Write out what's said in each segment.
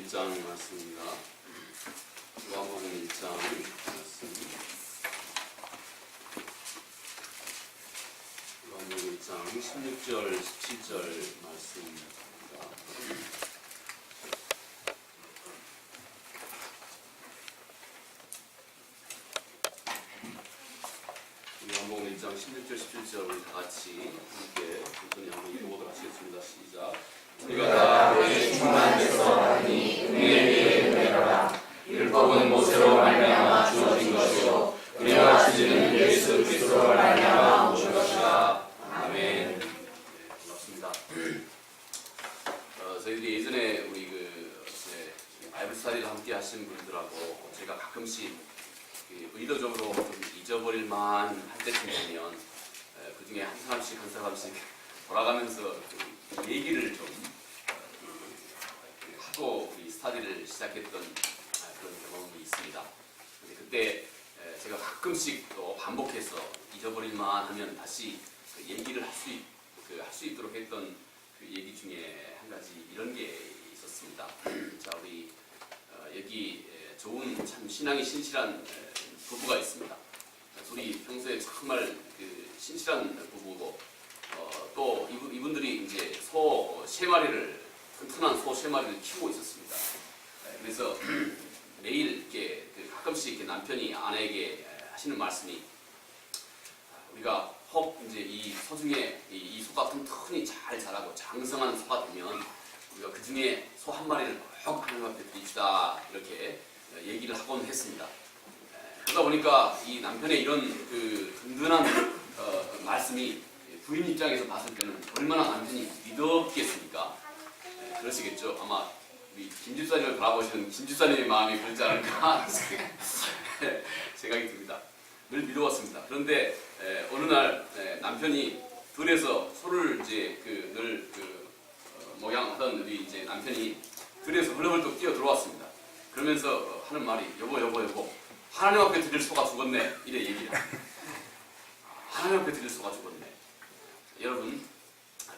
1장 말씀입니다. 요한복음 1장 말씀. 요한복음 1장 16절, 17절 말씀입니다. 요한복음 1장 16절, 17절 우리 다 같이 함께 천천히 한번 읽어보도록 하시겠습니다. 시작. 우리가 다 너희 충만해서 하니 은혜에 은혜라. 율법은 모세로 말미암아 주어진 것이요 은혜와 진리는 예수 그리스도로 말미암아 오신 것이라. 아멘. 반갑습니다. 저희들이 예전에 우리 바이블 스터디를 함께 하신 분들하고 제가 가끔씩 의도적으로 좀 잊어버릴 만한 때쯤 되면 그 중에 한 사람씩 돌아가면서 얘기를 좀 하고 우리 스터디를 시작했던 그런 경험이 있습니다. 근데 그때 제가 가끔씩 또 반복해서 잊어버릴 만하면 다시 얘기를 할 수 있도록 했던 그 얘기 중에 한 가지 이런 게 있었습니다. 자, 우리 여기 좋은 참 신앙이 신실한 부부가 있습니다. 둘이 평소에 정말 신실한 부부고 또 이분들이 이제 소 3마리를 튼튼한 소 3마리를 키우고 있었습니다. 그래서 매일 이렇게 가끔씩 이렇게 남편이 아내에게 하시는 말씀이 우리가 혹 이제 이 소 중에 이 소가 튼튼히 잘 자라고 장성한 소가 되면 우리가 그 중에 소 한 마리를 꼭 하나님 앞에 드립시다 이렇게 얘기를 하곤 했습니다. 그러다 보니까 이 남편의 이런 든든한 말씀이 부인 입장에서 봤을 때는 얼마나 남편이 믿었겠습니까? 그러시겠죠. 아마 우리 김 집사님을 바라보시는 김 집사님의 마음이 그렇지 않을까 생각이 듭니다. 늘 믿어왔습니다. 그런데 어느 날 남편이 들에서 소를 이제 늘 목양하던 우리 이제 남편이 들에서 헐렁헐렁 뛰어 들어왔습니다. 그러면서 하는 말이 여보 하나님 앞에 드릴 소가 죽었네 이래 얘기해요. 하나님 앞에 드릴 소가 죽었네. 여러분,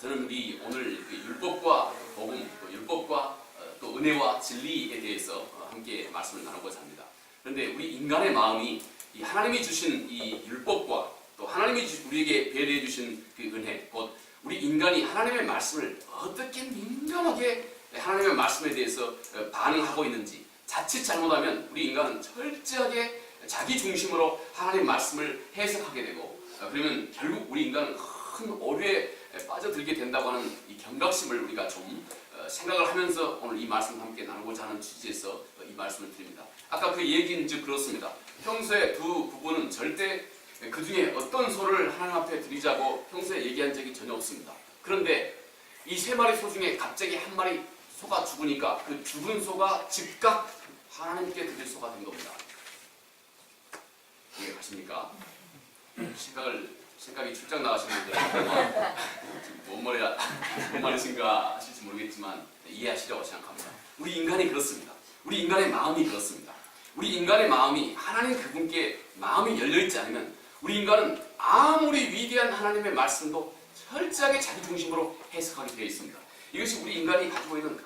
저는 우리 오늘 율법과 복음, 율법과 또 은혜와 진리에 대해서 함께 말씀을 나누고자 합니다. 그런데 우리 인간의 마음이 이 하나님이 주신 이 율법과 또 하나님이 우리에게 배려해 주신 그 은혜, 곧 우리 인간이 하나님의 말씀을 어떻게 민감하게 하나님의 말씀에 대해서 반응하고 있는지 자칫 잘못하면 우리 인간은 철저하게 자기 중심으로 하나님의 말씀을 해석하게 되고 그러면 결국 우리 인간은 큰 오류에 빠져들게 된다고 하는 이 경각심을 우리가 좀 생각을 하면서 오늘 이 말씀을 함께 나누고자 하는 취지에서 이 말씀을 드립니다. 아까 그 얘기는 즉 그렇습니다. 평소에 두 부부는 절대 그 중에 어떤 소를 하나님 앞에 드리자고 평소에 얘기한 적이 전혀 없습니다. 그런데 이 3마리 소 중에 갑자기 한 마리 소가 죽으니까 그 죽은 소가 즉각 하나님께 드릴 소가 된 겁니다. 이해가십니까? 생각이 출장 나가시는 분들은 뭔 말이신가 하실지 모르겠지만 이해하시려고 생각합니다. 우리 인간이 그렇습니다. 우리 인간의 마음이 그렇습니다. 우리 인간의 마음이 하나님 그분께 마음이 열려있지 않으면 우리 인간은 아무리 위대한 하나님의 말씀도 철저하게 자기 중심으로 해석하게 되어 있습니다. 이것이 우리 인간이 가지고 있는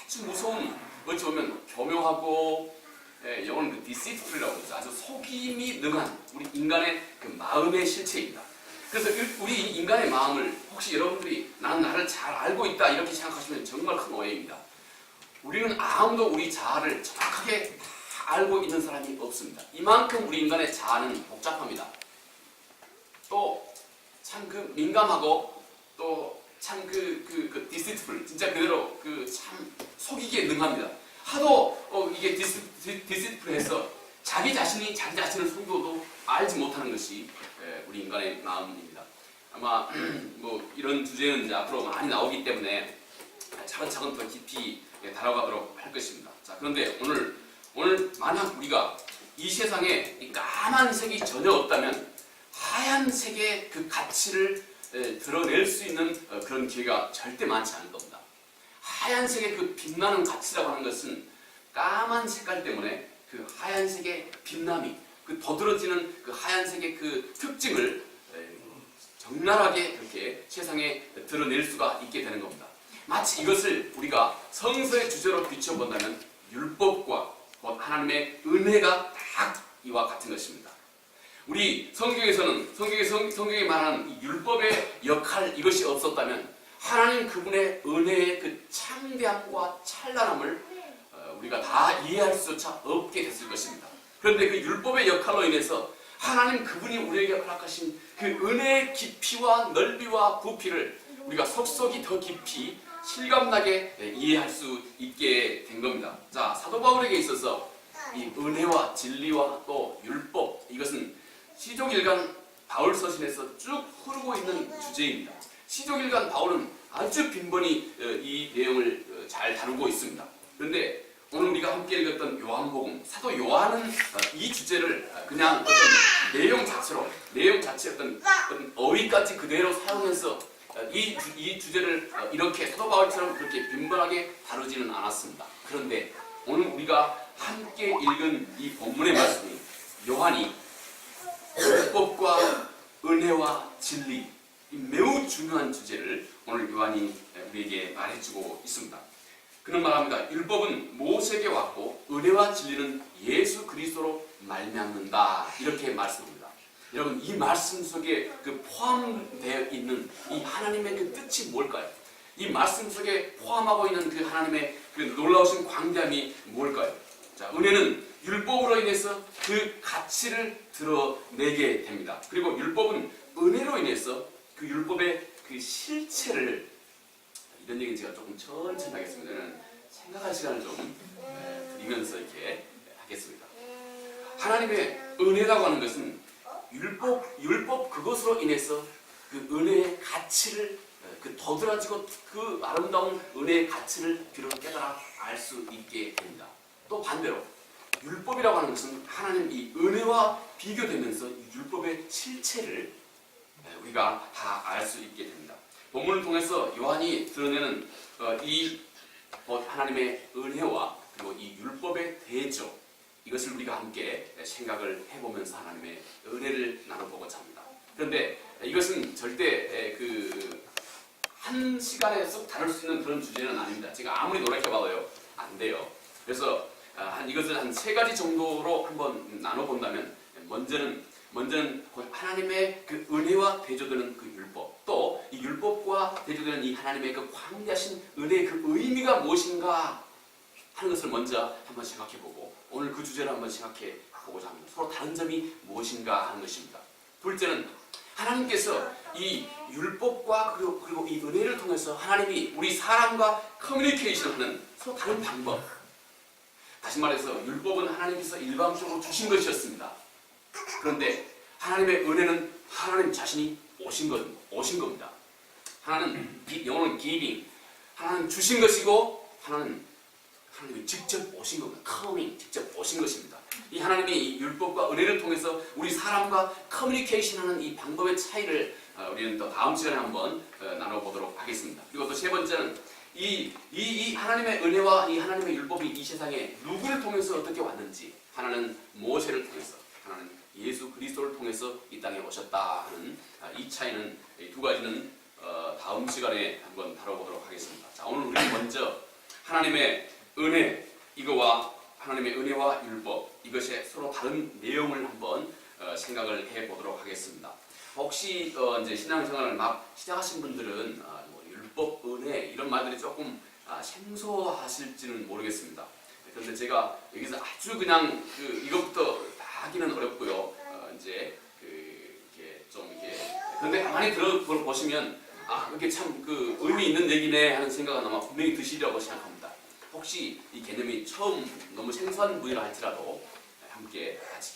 아주 무서운, 어찌 보면 교묘하고 영어는 deceitful이라고 하죠. 아주 속임이 능한 우리 인간의 그 마음의 실체입니다. 그래서 우리 인간의 마음을 혹시 여러분들이 나는 나를 잘 알고 있다 이렇게 생각하시면 정말 큰 오해입니다. 우리는 아무도 우리 자아를 정확하게 다 알고 있는 사람이 없습니다. 이만큼 우리 인간의 자아는 복잡합니다. 또 참 민감하고 또 참 deceitful, 진짜 그대로 참 속이기에 능합니다. 하도 이게 deceitful해서 자기 자신을 속여도 알지 못하는 것이 우리 인간의 마음입니다. 아마 이런 주제는 이제 앞으로 많이 나오기 때문에 차근차근 더 깊이 다뤄가도록 할 것입니다. 자, 그런데 오늘 만약 우리가 이 세상에 이 까만 색이 전혀 없다면 하얀색의 그 가치를 드러낼 수 있는 그런 기회가 절대 많지 않을 겁니다. 하얀색의 그 빛나는 가치라고 하는 것은 까만 색깔 때문에 그 하얀색의 빛남이 도드러지는 그 하얀색의 그 특징을 적나라하게 그렇게 세상에 드러낼 수가 있게 되는 겁니다. 마치 이것을 우리가 성서의 주제로 비춰본다면 율법과 곧 하나님의 은혜가 딱 이와 같은 것입니다. 우리 성경에 말하는 이 율법의 역할 이것이 없었다면 하나님 그분의 은혜의 그 창대함과 찬란함을 우리가 다 이해할 수조차 없게 됐을 것입니다. 그런데 그 율법의 역할로 인해서 하나님 그분이 우리에게 허락하신 그 은혜의 깊이와 넓이와 부피를 우리가 속속이 더 깊이 실감나게 이해할 수 있게 된 겁니다. 자, 사도 바울에게 있어서 이 은혜와 진리와 또 율법, 이것은 시종일관 바울 서신에서 쭉 흐르고 있는 주제입니다. 시종일관 바울은 아주 빈번히 이 내용을 잘 다루고 있습니다. 그런데 오늘 우리가 함께 읽었던 요한복음, 사도 요한은 이 주제를 그냥 어떤 내용 자체의 어떤 어휘까지 그대로 사용해서 이 주제를 이렇게 사도 바울처럼 그렇게 빈번하게 다루지는 않았습니다. 그런데 오늘 우리가 함께 읽은 이 본문의 말씀이 요한이 율법과 은혜와 진리, 이 매우 중요한 주제를 오늘 요한이 우리에게 말해주고 있습니다. 그는 말합니다. 율법은 모세에게 왔고 은혜와 진리는 예수 그리스도로 말미암는다. 이렇게 말씀합니다. 여러분, 이 말씀 속에 그 포함되어 있는 이 하나님의 그 뜻이 뭘까요? 이 말씀 속에 포함하고 있는 그 하나님의 그 놀라우신 광대함이 뭘까요? 자, 은혜는 율법으로 인해서 그 가치를 드러내게 됩니다. 그리고 율법은 은혜로 인해서 그 율법의 그 실체를, 이런 얘기는 제가 조금 천천히 하겠습니다. 저는 생각할 시간을 좀 드리면서 이렇게 하겠습니다. 하나님의 은혜라고 하는 것은 율법 그것으로 인해서 그 은혜의 가치를 그 더들어지고 그 아름다운 은혜의 가치를 비로소 깨달아 알 수 있게 됩니다. 또 반대로 율법이라고 하는 것은 하나님 이 은혜와 비교되면서 이 율법의 실체를 우리가 다 알 수 있게 됩니다. 본문을 통해서 요한이 드러내는 이 하나님의 은혜와 그리고 이 율법의 대조, 이것을 우리가 함께 생각을 해보면서 하나님의 은혜를 나눠보고자 합니다. 그런데 이것은 절대 한 시간에 쏙 다룰 수 있는 그런 주제는 아닙니다. 제가 아무리 노력해봐도요, 안 돼요. 그래서 이것을 한 3가지 정도로 한번 나눠본다면, 먼저는 하나님의 그 은혜와 대조되는 그 율법, 또 이 율법과 대조되는 이 하나님의 그 광대하신 은혜의 그 의미가 무엇인가 하는 것을 먼저 한번 생각해보고, 오늘 그 주제를 한번 생각해보고자 합니다. 서로 다른 점이 무엇인가 하는 것입니다. 둘째는 하나님께서 이 율법과 그리고 이 은혜를 통해서 하나님이 우리 사람과 커뮤니케이션하는 서로 다른 방법, 다시 말해서 율법은 하나님께서 일방적으로 주신 것이었습니다. 그런데 하나님의 은혜는 하나님 자신이 오신 겁니다. 하나는 영어로는 giving, 하나는 주신 것이고 하나님이 직접 오신 겁니다. coming, 직접 오신 것입니다. 이 하나님이 이 율법과 은혜를 통해서 우리 사람과 커뮤니케이션하는 이 방법의 차이를 우리는 또 다음 시간에 한번 나눠보도록 하겠습니다. 그리고 또 3번째는 이 하나님의 은혜와 이 하나님의 율법이 이 세상에 누구를 통해서 어떻게 왔는지, 하나는 모세를 통해서, 하나는 예수 그리스도를 통해서 이 땅에 오셨다 하는 이 차이는, 이 2가지는 다음 시간에 한번 다뤄보도록 하겠습니다. 자, 오늘 우리는 먼저 하나님의 은혜, 이거와 하나님의 은혜와 율법, 이것이 서로 다른 내용을 한번 생각을 해보도록 하겠습니다. 혹시 이제 신앙생활을 막 시작하신 분들은 율법, 은혜 이런 말들이 조금 생소하실지는 모르겠습니다. 그런데 제가 여기서 아주 그냥 이것부터 다 하기는 어렵고요. 이제 이렇게 좀 이렇게, 그런데 가만히 들어보시면 이렇게 참 의미 있는 얘기네 하는 생각은 아마 분명히 드시리라고 생각합니다. 혹시 이 개념이 처음 너무 생소한 분이라 할지라도 함께 같이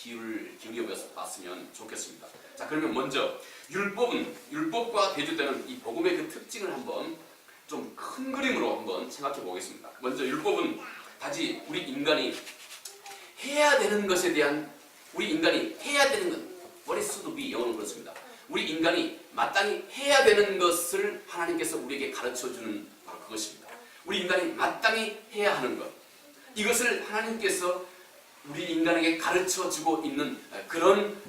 기울여 봤으면 좋겠습니다. 자, 그러면 먼저 율법과 대조되는 이 복음의 그 특징을 한번 좀 큰 그림으로 한번 생각해 보겠습니다. 먼저 율법은 단지 우리 인간이 해야 되는 것에 대한, 우리 인간이 해야 되는 것, what is to be, 영어는 그렇습니다. 우리 인간이 마땅히 해야 되는 것을 하나님께서 우리에게 가르쳐주는 바로 그것입니다. 우리 인간이 마땅히 해야 하는 것, 이것을 하나님께서 우리 인간에게 가르쳐주고 있는 그런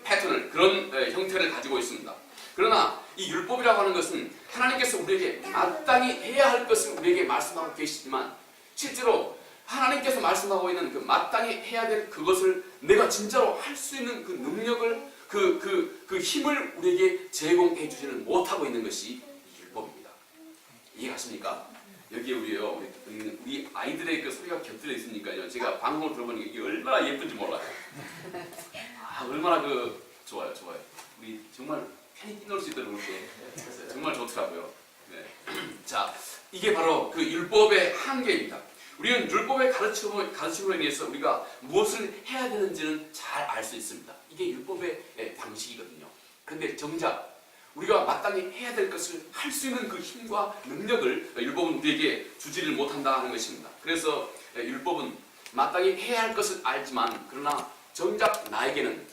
패턴을, 그런 형태를 가지고 있습니다. 그러나 이 율법이라고 하는 것은 하나님께서 우리에게 마땅히 해야 할 것을 우리에게 말씀하고 계시지만 실제로 하나님께서 말씀하고 있는 그 마땅히 해야 될 그것을 내가 진짜로 할 수 있는 그 능력을 그 힘을 우리에게 제공해 주지는 못하고 있는 것이 이 율법입니다. 이해가십니까? 여기에 우리 아이들의 그 소리가 곁들여 있으니까요. 제가 방송을 들어보니까 이게 얼마나 예쁜지 몰라요. 얼마나 좋아요. 우리 정말 편히 뛰놀 수 있도록 이렇게 했어요. 정말 좋더라고요. 네. 자, 이게 바로 그 율법의 한계입니다. 우리는 율법의 가르침으로 인해서 우리가 무엇을 해야 되는지는 잘 알 수 있습니다. 이게 율법의 방식이거든요. 그런데 정작 우리가 마땅히 해야 될 것을 할 수 있는 그 힘과 능력을 율법은 우리에게 주지를 못한다 하는 것입니다. 그래서 율법은 마땅히 해야 할 것을 알지만 그러나 정작 나에게는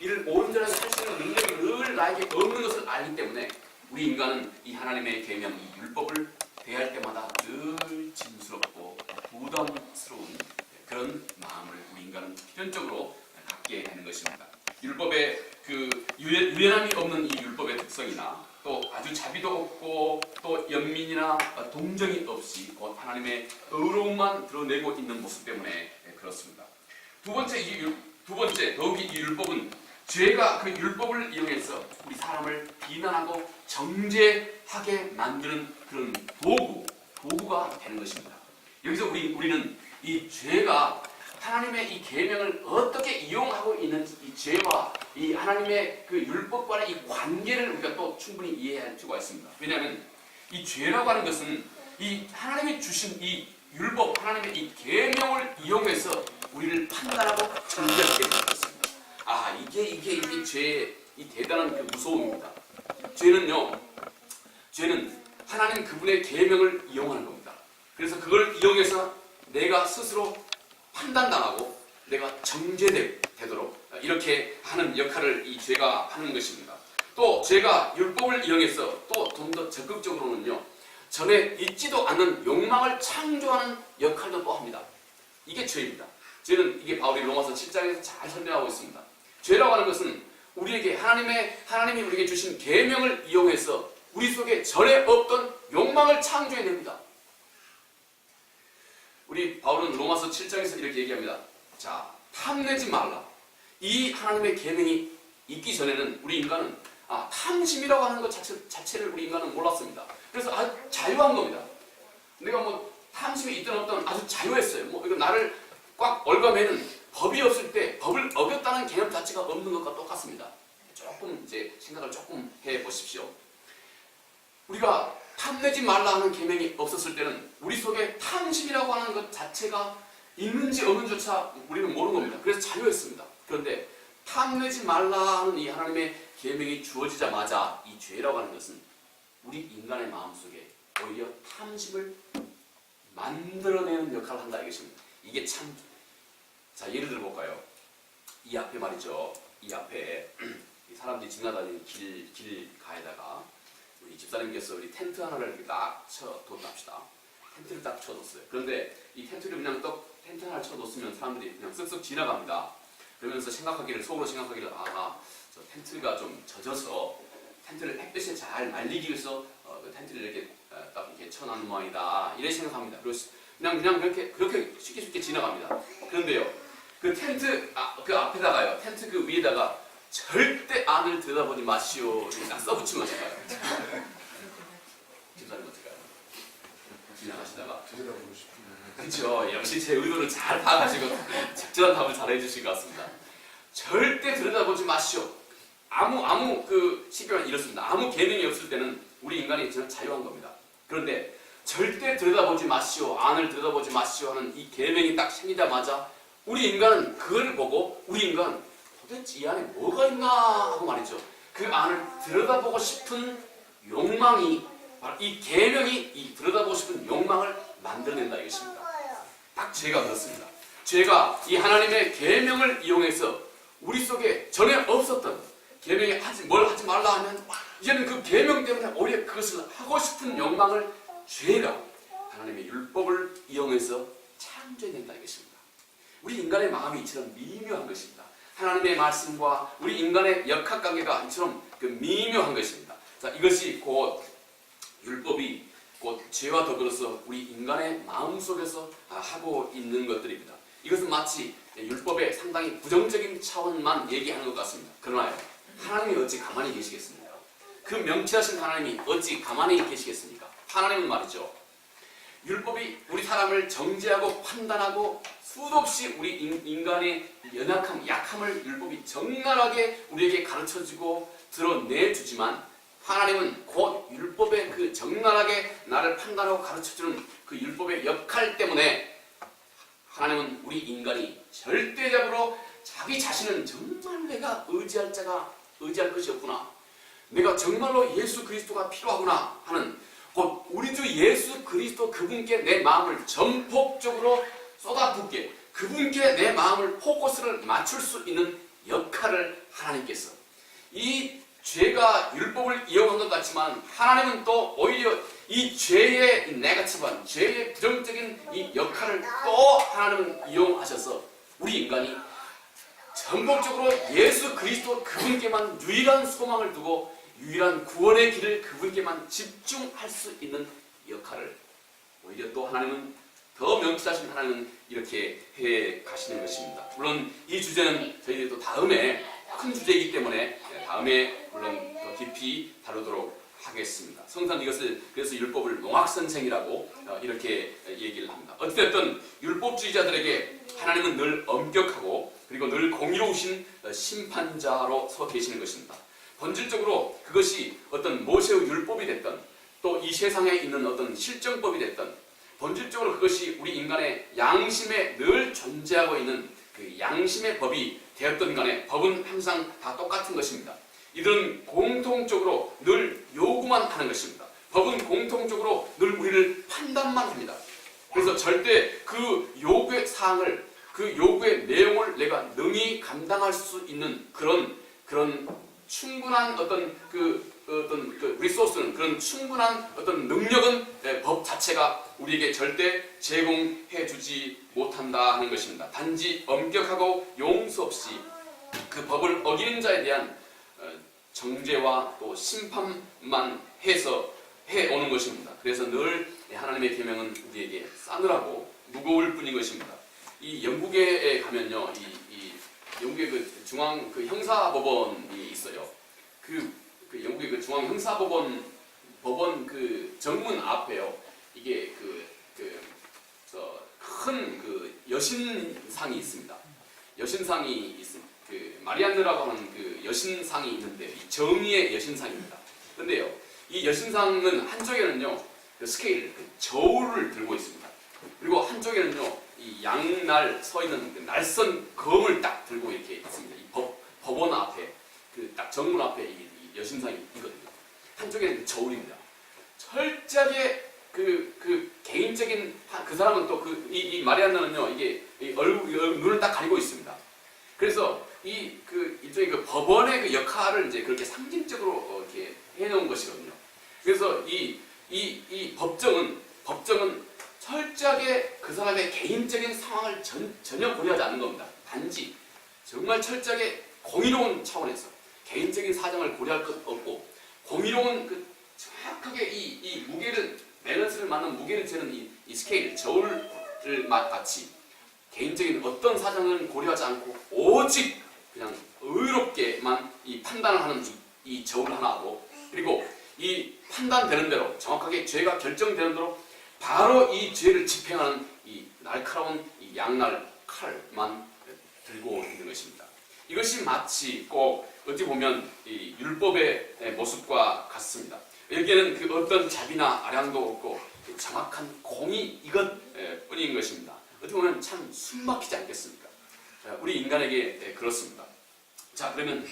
이를 온전하게 할 수 있는 능력이 늘 나에게 없는 것을 알기 때문에 우리 인간은 이 하나님의 계명, 이 율법을 대할 때마다 늘 짐스럽고 부담스러운 그런 마음을 우리 인간은 필연적으로 갖게 되는 것입니다. 율법의 그 유연함이 없는 이 율법의 특성이나 또 아주 자비도 없고 또 연민이나 동정이 없이 곧 하나님의 의로움만 드러내고 있는 모습 때문에 그렇습니다. 두 번째 더욱이 이 율법은 죄가 그 율법을 이용해서 우리 사람을 비난하고 정죄하게 만드는 그런 도구가 되는 것입니다. 여기서 우리는 이 죄가 하나님의 이 계명을 어떻게 이용하고 있는지 이 죄와 이 하나님의 그 율법과의 이 관계를 우리가 또 충분히 이해할 필요가 있습니다. 왜냐하면 이 죄라고 하는 것은 이 하나님이 주신 이 율법, 하나님의 이 계명을 이용해서 우리를 판단하고 정죄하게 되는 것입니다. 이게 죄의 이 대단한 그 무서움입니다. 죄는 하나님 그분의 계명을 이용하는 겁니다. 그래서 그걸 이용해서 내가 스스로 판단당하고 내가 정죄되도록 이렇게 하는 역할을 이 죄가 하는 것입니다. 또 죄가 율법을 이용해서 또 좀 더 적극적으로는요, 전에 있지도 않은 욕망을 창조하는 역할도 또 합니다. 이게 죄입니다. 죄는 이게 바울이 로마서 7장에서 잘 설명하고 있습니다. 죄라고 하는 것은 우리에게 하나님이 우리에게 주신 계명을 이용해서 우리 속에 전에 없던 욕망을 창조해냅니다. 우리 바울은 로마서 7장에서 이렇게 얘기합니다. 자, 탐내지 말라. 이 하나님의 계명이 있기 전에는 우리 인간은 탐심이라고 하는 것 자체를 우리 인간은 몰랐습니다. 그래서 아주 자유한 겁니다. 내가 탐심이 있든 없든 아주 자유했어요. 이거 나를 꽉 얽어매는 법이 없을 때 법을 어겼다는 개념 자체가 없는 것과 똑같습니다. 조금 이제 생각을 조금 해보십시오. 우리가 탐내지 말라 하는 계명이 없었을 때는 우리 속에 탐심이라고 하는 것 자체가 있는지 없는지조차 우리는 모르는 겁니다. 그래서 자유했습니다. 그런데 탐내지 말라 하는 이 하나님의 계명이 주어지자마자 이 죄라고 하는 것은 우리 인간의 마음속에 오히려 탐심을 만들어내는 역할을 한다 이것입니다. 이게 참, 자, 예를 들어 볼까요? 이 앞에 말이죠. 이 앞에 사람들이 지나다니는 길 가에다가 우리 집사님께서 우리 텐트 하나를 이렇게 딱 쳐뒀답시다. 텐트를 딱 쳐뒀어요. 그런데 이 텐트를 그냥 텐트 하나를 쳐뒀으면 사람들이 그냥 쓱쓱 지나갑니다. 그러면서 속으로 생각하기를 저 텐트가 좀 젖어서 텐트를 햇볕에 잘 말리기 위해서 그 텐트를 이렇게 딱 이렇게 쳐놓은 모양이다. 이렇게 생각합니다. 그냥 그렇게 쉽게 지나갑니다. 그런데요, 그 텐트 그 앞에다가요, 텐트 그 위에다가 절대 안을 들여다보지 마시오. 이렇게 딱 써붙이면 어떨까요? 집사님 어떨까요? 지나가시다가 들여다보고 싶은데. 그렇죠. 역시 제 의도를 잘 파악하시고 적절한 답을 잘 해주신 것 같습니다. 절대 들여다보지 마시오. 아무 그 시비가 이렇습니다. 아무 계명이 없을 때는 우리 인간이 저는 자유한 겁니다. 그런데 절대 들여다보지 마시오, 안을 들여다보지 마시오 하는 이 계명이 딱 생기자마자 우리 인간은 그걸 보고 우리 인간 도대체 이 안에 뭐가 있나 하고 말이죠. 그 안을 들여다보고 싶은 욕망이 바로 이 계명이 이 들여다보고 싶은 욕망을 만들어낸다 이것입니다. 딱 죄가 그렇습니다. 죄가 이 하나님의 계명을 이용해서 우리 속에 전에 없었던 계명이 뭘 하지 말라 하면 이제는 그 계명 때문에 오히려 그것을 하고 싶은 욕망을 죄가 하나님의 율법을 이용해서 창조해낸다 이것입니다. 우리 인간의 마음이 이처럼 미묘한 것입니다. 하나님의 말씀과 우리 인간의 역학관계가 이처럼 그 미묘한 것입니다. 자, 이것이 곧 율법이 곧 죄와 더불어서 우리 인간의 마음속에서 하고 있는 것들입니다. 이것은 마치 율법의 상당히 부정적인 차원만 얘기하는 것 같습니다. 그러나요, 하나님이 어찌 가만히 계시겠습니까? 그 명치하신 하나님이 어찌 가만히 계시겠습니까? 하나님은 말이죠, 율법이 우리 사람을 정죄하고 판단하고 수도 없이 우리 인간의 연약함, 약함을 율법이 적나라하게 우리에게 가르쳐주고 드러내주지만, 하나님은 곧 율법의 그 적나라하게 나를 판단하고 가르쳐주는 그 율법의 역할 때문에 하나님은 우리 인간이 절대적으로 자기 자신은 정말 내가 의지할 것이 없구나, 내가 정말로 예수 그리스도가 필요하구나 하는, 곧 우리 주 예수 그리스도 그분께 내 마음을 전폭적으로 쏟아붓게, 그분께 내 마음을 포커스를 맞출 수 있는 역할을 하나님께서, 이 죄가 율법을 이용한 것 같지만 하나님은 또 오히려 이 죄의 네거티브한, 죄의 부정적인 이 역할을 또 하나님은 이용하셔서 우리 인간이 전폭적으로 예수 그리스도 그분께만 유일한 소망을 두고 유일한 구원의 길을 그분께만 집중할 수 있는 역할을 오히려 또 하나님은, 더 명치하신 하나님은 이렇게 해 가시는 것입니다. 물론 이 주제는 저희들이 또 다음에 큰 주제이기 때문에 다음에 물론 더 깊이 다루도록 하겠습니다. 성서는 이것을 그래서 율법을 농학선생이라고 이렇게 얘기를 합니다. 어찌됐든 율법주의자들에게 하나님은 늘 엄격하고 그리고 늘 공의로우신 심판자로 서 계시는 것입니다. 본질적으로 그것이 어떤 모세의 율법이 됐던, 또 이 세상에 있는 어떤 실정법이 됐던, 본질적으로 그것이 우리 인간의 양심에 늘 존재하고 있는 그 양심의 법이 되었던 간에 법은 항상 다 똑같은 것입니다. 이들은 공통적으로 늘 요구만 하는 것입니다. 법은 공통적으로 늘 우리를 판단만 합니다. 그래서 절대 그 요구의 사항을, 그 요구의 내용을 내가 능히 감당할 수 있는 그런 충분한 어떤 그 리소스는, 그런 충분한 어떤 능력은 법 자체가 우리에게 절대 제공해 주지 못한다 하는 것입니다. 단지 엄격하고 용서 없이 그 법을 어기는 자에 대한 정죄와 또 심판만 해서 해오는 것입니다. 그래서 늘 하나님의 계명은 우리에게 싸늘하고 무거울 뿐인 것입니다. 이 영국에 가면요, 이 영국의 그 중앙 그 형사법원이 있어요. 그 영국의 그 중앙 형사법원 그 정문 앞에요, 이게 큰 그 여신상이 있습니다. 여신상이 있습니다. 그 마리안느라고 하는 그 여신상이 있는데, 이 정의의 여신상입니다. 그런데요, 이 여신상은 한쪽에는요, 그 스케일, 그 저울을 들고 있습니다. 그리고 한쪽에는요, 이 양날 서 있는 그 날선 검을 딱 들고 이렇게 있습니다. 이 법원 앞에, 그 딱 정문 앞에 이 여신상이 있거든요. 한쪽에는 저울입니다. 철저하게 그 개인적인, 그 사람은 또 이 마리안느는요, 이게 눈을 딱 가리고 있습니다. 그래서 일종의 그 법원의 그 역할을 이제 그렇게 상징적으로 이렇게 해놓은 것이거든요. 그래서 이 법정은 철저하게 그 사람의 개인적인 상황을 전혀 고려하지 않는 겁니다. 단지 정말 철저하게 공의로운 차원에서 개인적인 사정을 고려할 것 없고, 공의로운 그 정확하게 이 무게를, 밸런스를 맞는 무게를 재는 이 스케일, 저울을 같이 개인적인 어떤 사정을 고려하지 않고 오직 그냥 의롭게만 이 판단을 하는 이 저울 하나하고, 그리고 이 판단되는 대로 정확하게 죄가 결정되는 대로 바로 이 죄를 집행하는 이 날카로운 이 양날 칼만 들고 있는 것입니다. 이것이 마치 꼭 어찌 보면 이 율법의 모습과 같습니다. 여기에는 그 어떤 자비나 아량도 없고 정확한 공의 이것 뿐인 것입니다. 어떻게 보면 참 숨막히지 않겠습니까? 우리 인간에게 그렇습니다. 자, 그러면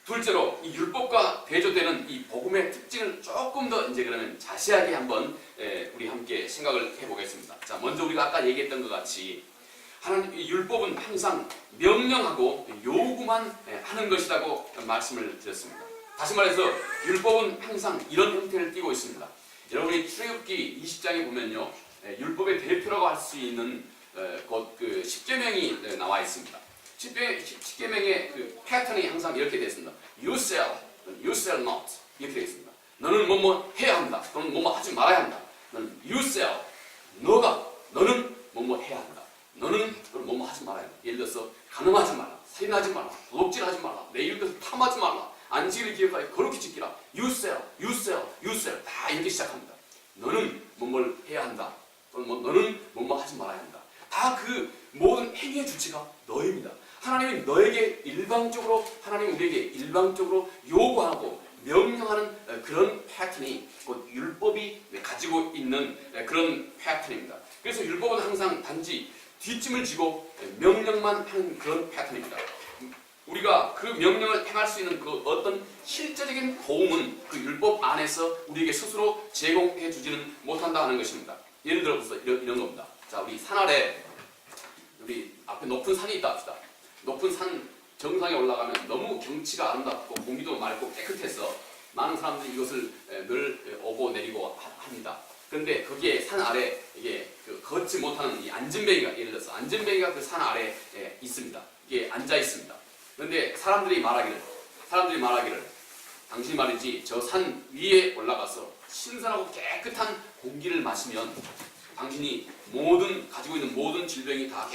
둘째로 이 율법과 대조되는 이 복음의 특징을 조금 더 이제 그러면 자세하게 한번 우리 함께 생각을 해보겠습니다. 자, 먼저 우리가 아까 얘기했던 것 같이 하나님 율법은 항상 명령하고 요구만 하는 것이라고 말씀을 드렸습니다. 다시 말해서 율법은 항상 이런 형태를 띠고 있습니다. 여러분이 출애굽기 20장에 보면요, 율법의 대표라고 할 수 있는 곧 그 10계명이 나와 있습니다. 10계명의 그 패턴이 항상 이렇게 되어 있습니다. You shall not 이렇게 되어 있습니다. 너는 뭐뭐 해야 한다. 또는 뭐뭐 하지 말아야 한다. 너는 yourself. 너는 뭐뭐 해야 한다. 너는 뭐뭐 하지 말아야 한다. 예를 들어서 간음하지 마라. 살인하지 마라. 도둑질하지 마라. 내 이름에서 탐하지 말라. 안식일을 기억하여 거룩히 지키라. yourself. 다 이렇게 시작합니다. 너는 뭐뭘 해야 한다. 또는 너는 뭐뭐 하지 말아야 한다. 다 그 모든 행위의 주체가 너입니다. 하나님이 너에게 하나님 우리에게 일방적으로 요구하고 명령하는 그런 패턴이 곧 율법이 가지고 있는 그런 패턴입니다. 그래서 율법은 항상 단지 뒷짐을 지고 명령만 하는 그런 패턴입니다. 우리가 그 명령을 행할 수 있는 그 어떤 실제적인 도움은 그 율법 안에서 우리에게 스스로 제공해 주지는 못한다 하는 것입니다. 예를 들어서 이런 겁니다. 자, 우리 산 아래 우리 앞에 높은 산이 있다 합시다. 높은 산 정상에 올라가면 너무 경치가 아름답고 공기도 맑고 깨끗해서 많은 사람들이 이것을 늘 오고 내리고 합니다. 그런데 거기에 산 아래 이게 걷지 못하는 이 안전뱅이가 예를 들어서 안전뱅이가 그 산 아래에 있습니다. 이게 앉아 있습니다. 그런데 사람들이 말하기를 당신이 말이지 저 산 위에 올라가서 신선하고 깨끗한 공기를 마시면 당신이 가지고 있는 모든 질병이 다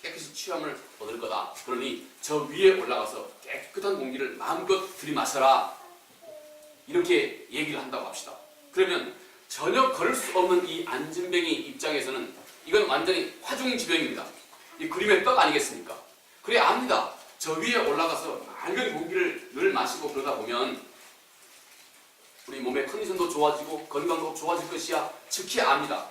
깨끗이 취함을 얻을 거다. 그러니 저 위에 올라가서 깨끗한 공기를 마음껏 들이마셔라. 이렇게 얘기를 한다고 합시다. 그러면 전혀 걸을 수 없는 이 안진뱅이 입장에서는 이건 완전히 화중지병입니다. 이 그림의 떡 아니겠습니까? 그래 압니다. 저 위에 올라가서 맑은 공기를 늘 마시고 그러다 보면 우리 몸의 컨디션도 좋아지고 건강도 좋아질 것이야 즉히 압니다.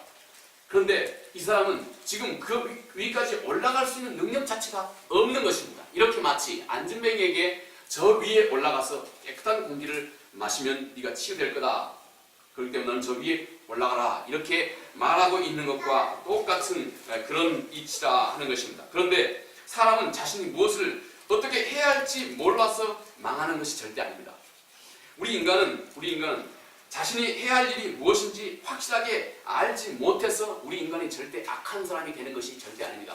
그런데 이 사람은 지금 그 위까지 올라갈 수 있는 능력 자체가 없는 것입니다. 이렇게 마치 안진뱅이에게 저 위에 올라가서 깨끗한 공기를 마시면 네가 치유될 거다. 그렇기 때문에 너는 저 위에 올라가라. 이렇게 말하고 있는 것과 똑같은 그런 이치라 하는 것입니다. 그런데 사람은 자신이 무엇을 어떻게 해야 할지 몰라서 망하는 것이 절대 아닙니다. 우리 인간은 자신이 해야 할 일이 무엇인지 확실하게 알지 못해서 우리 인간이 절대 악한 사람이 되는 것이 절대 아닙니다.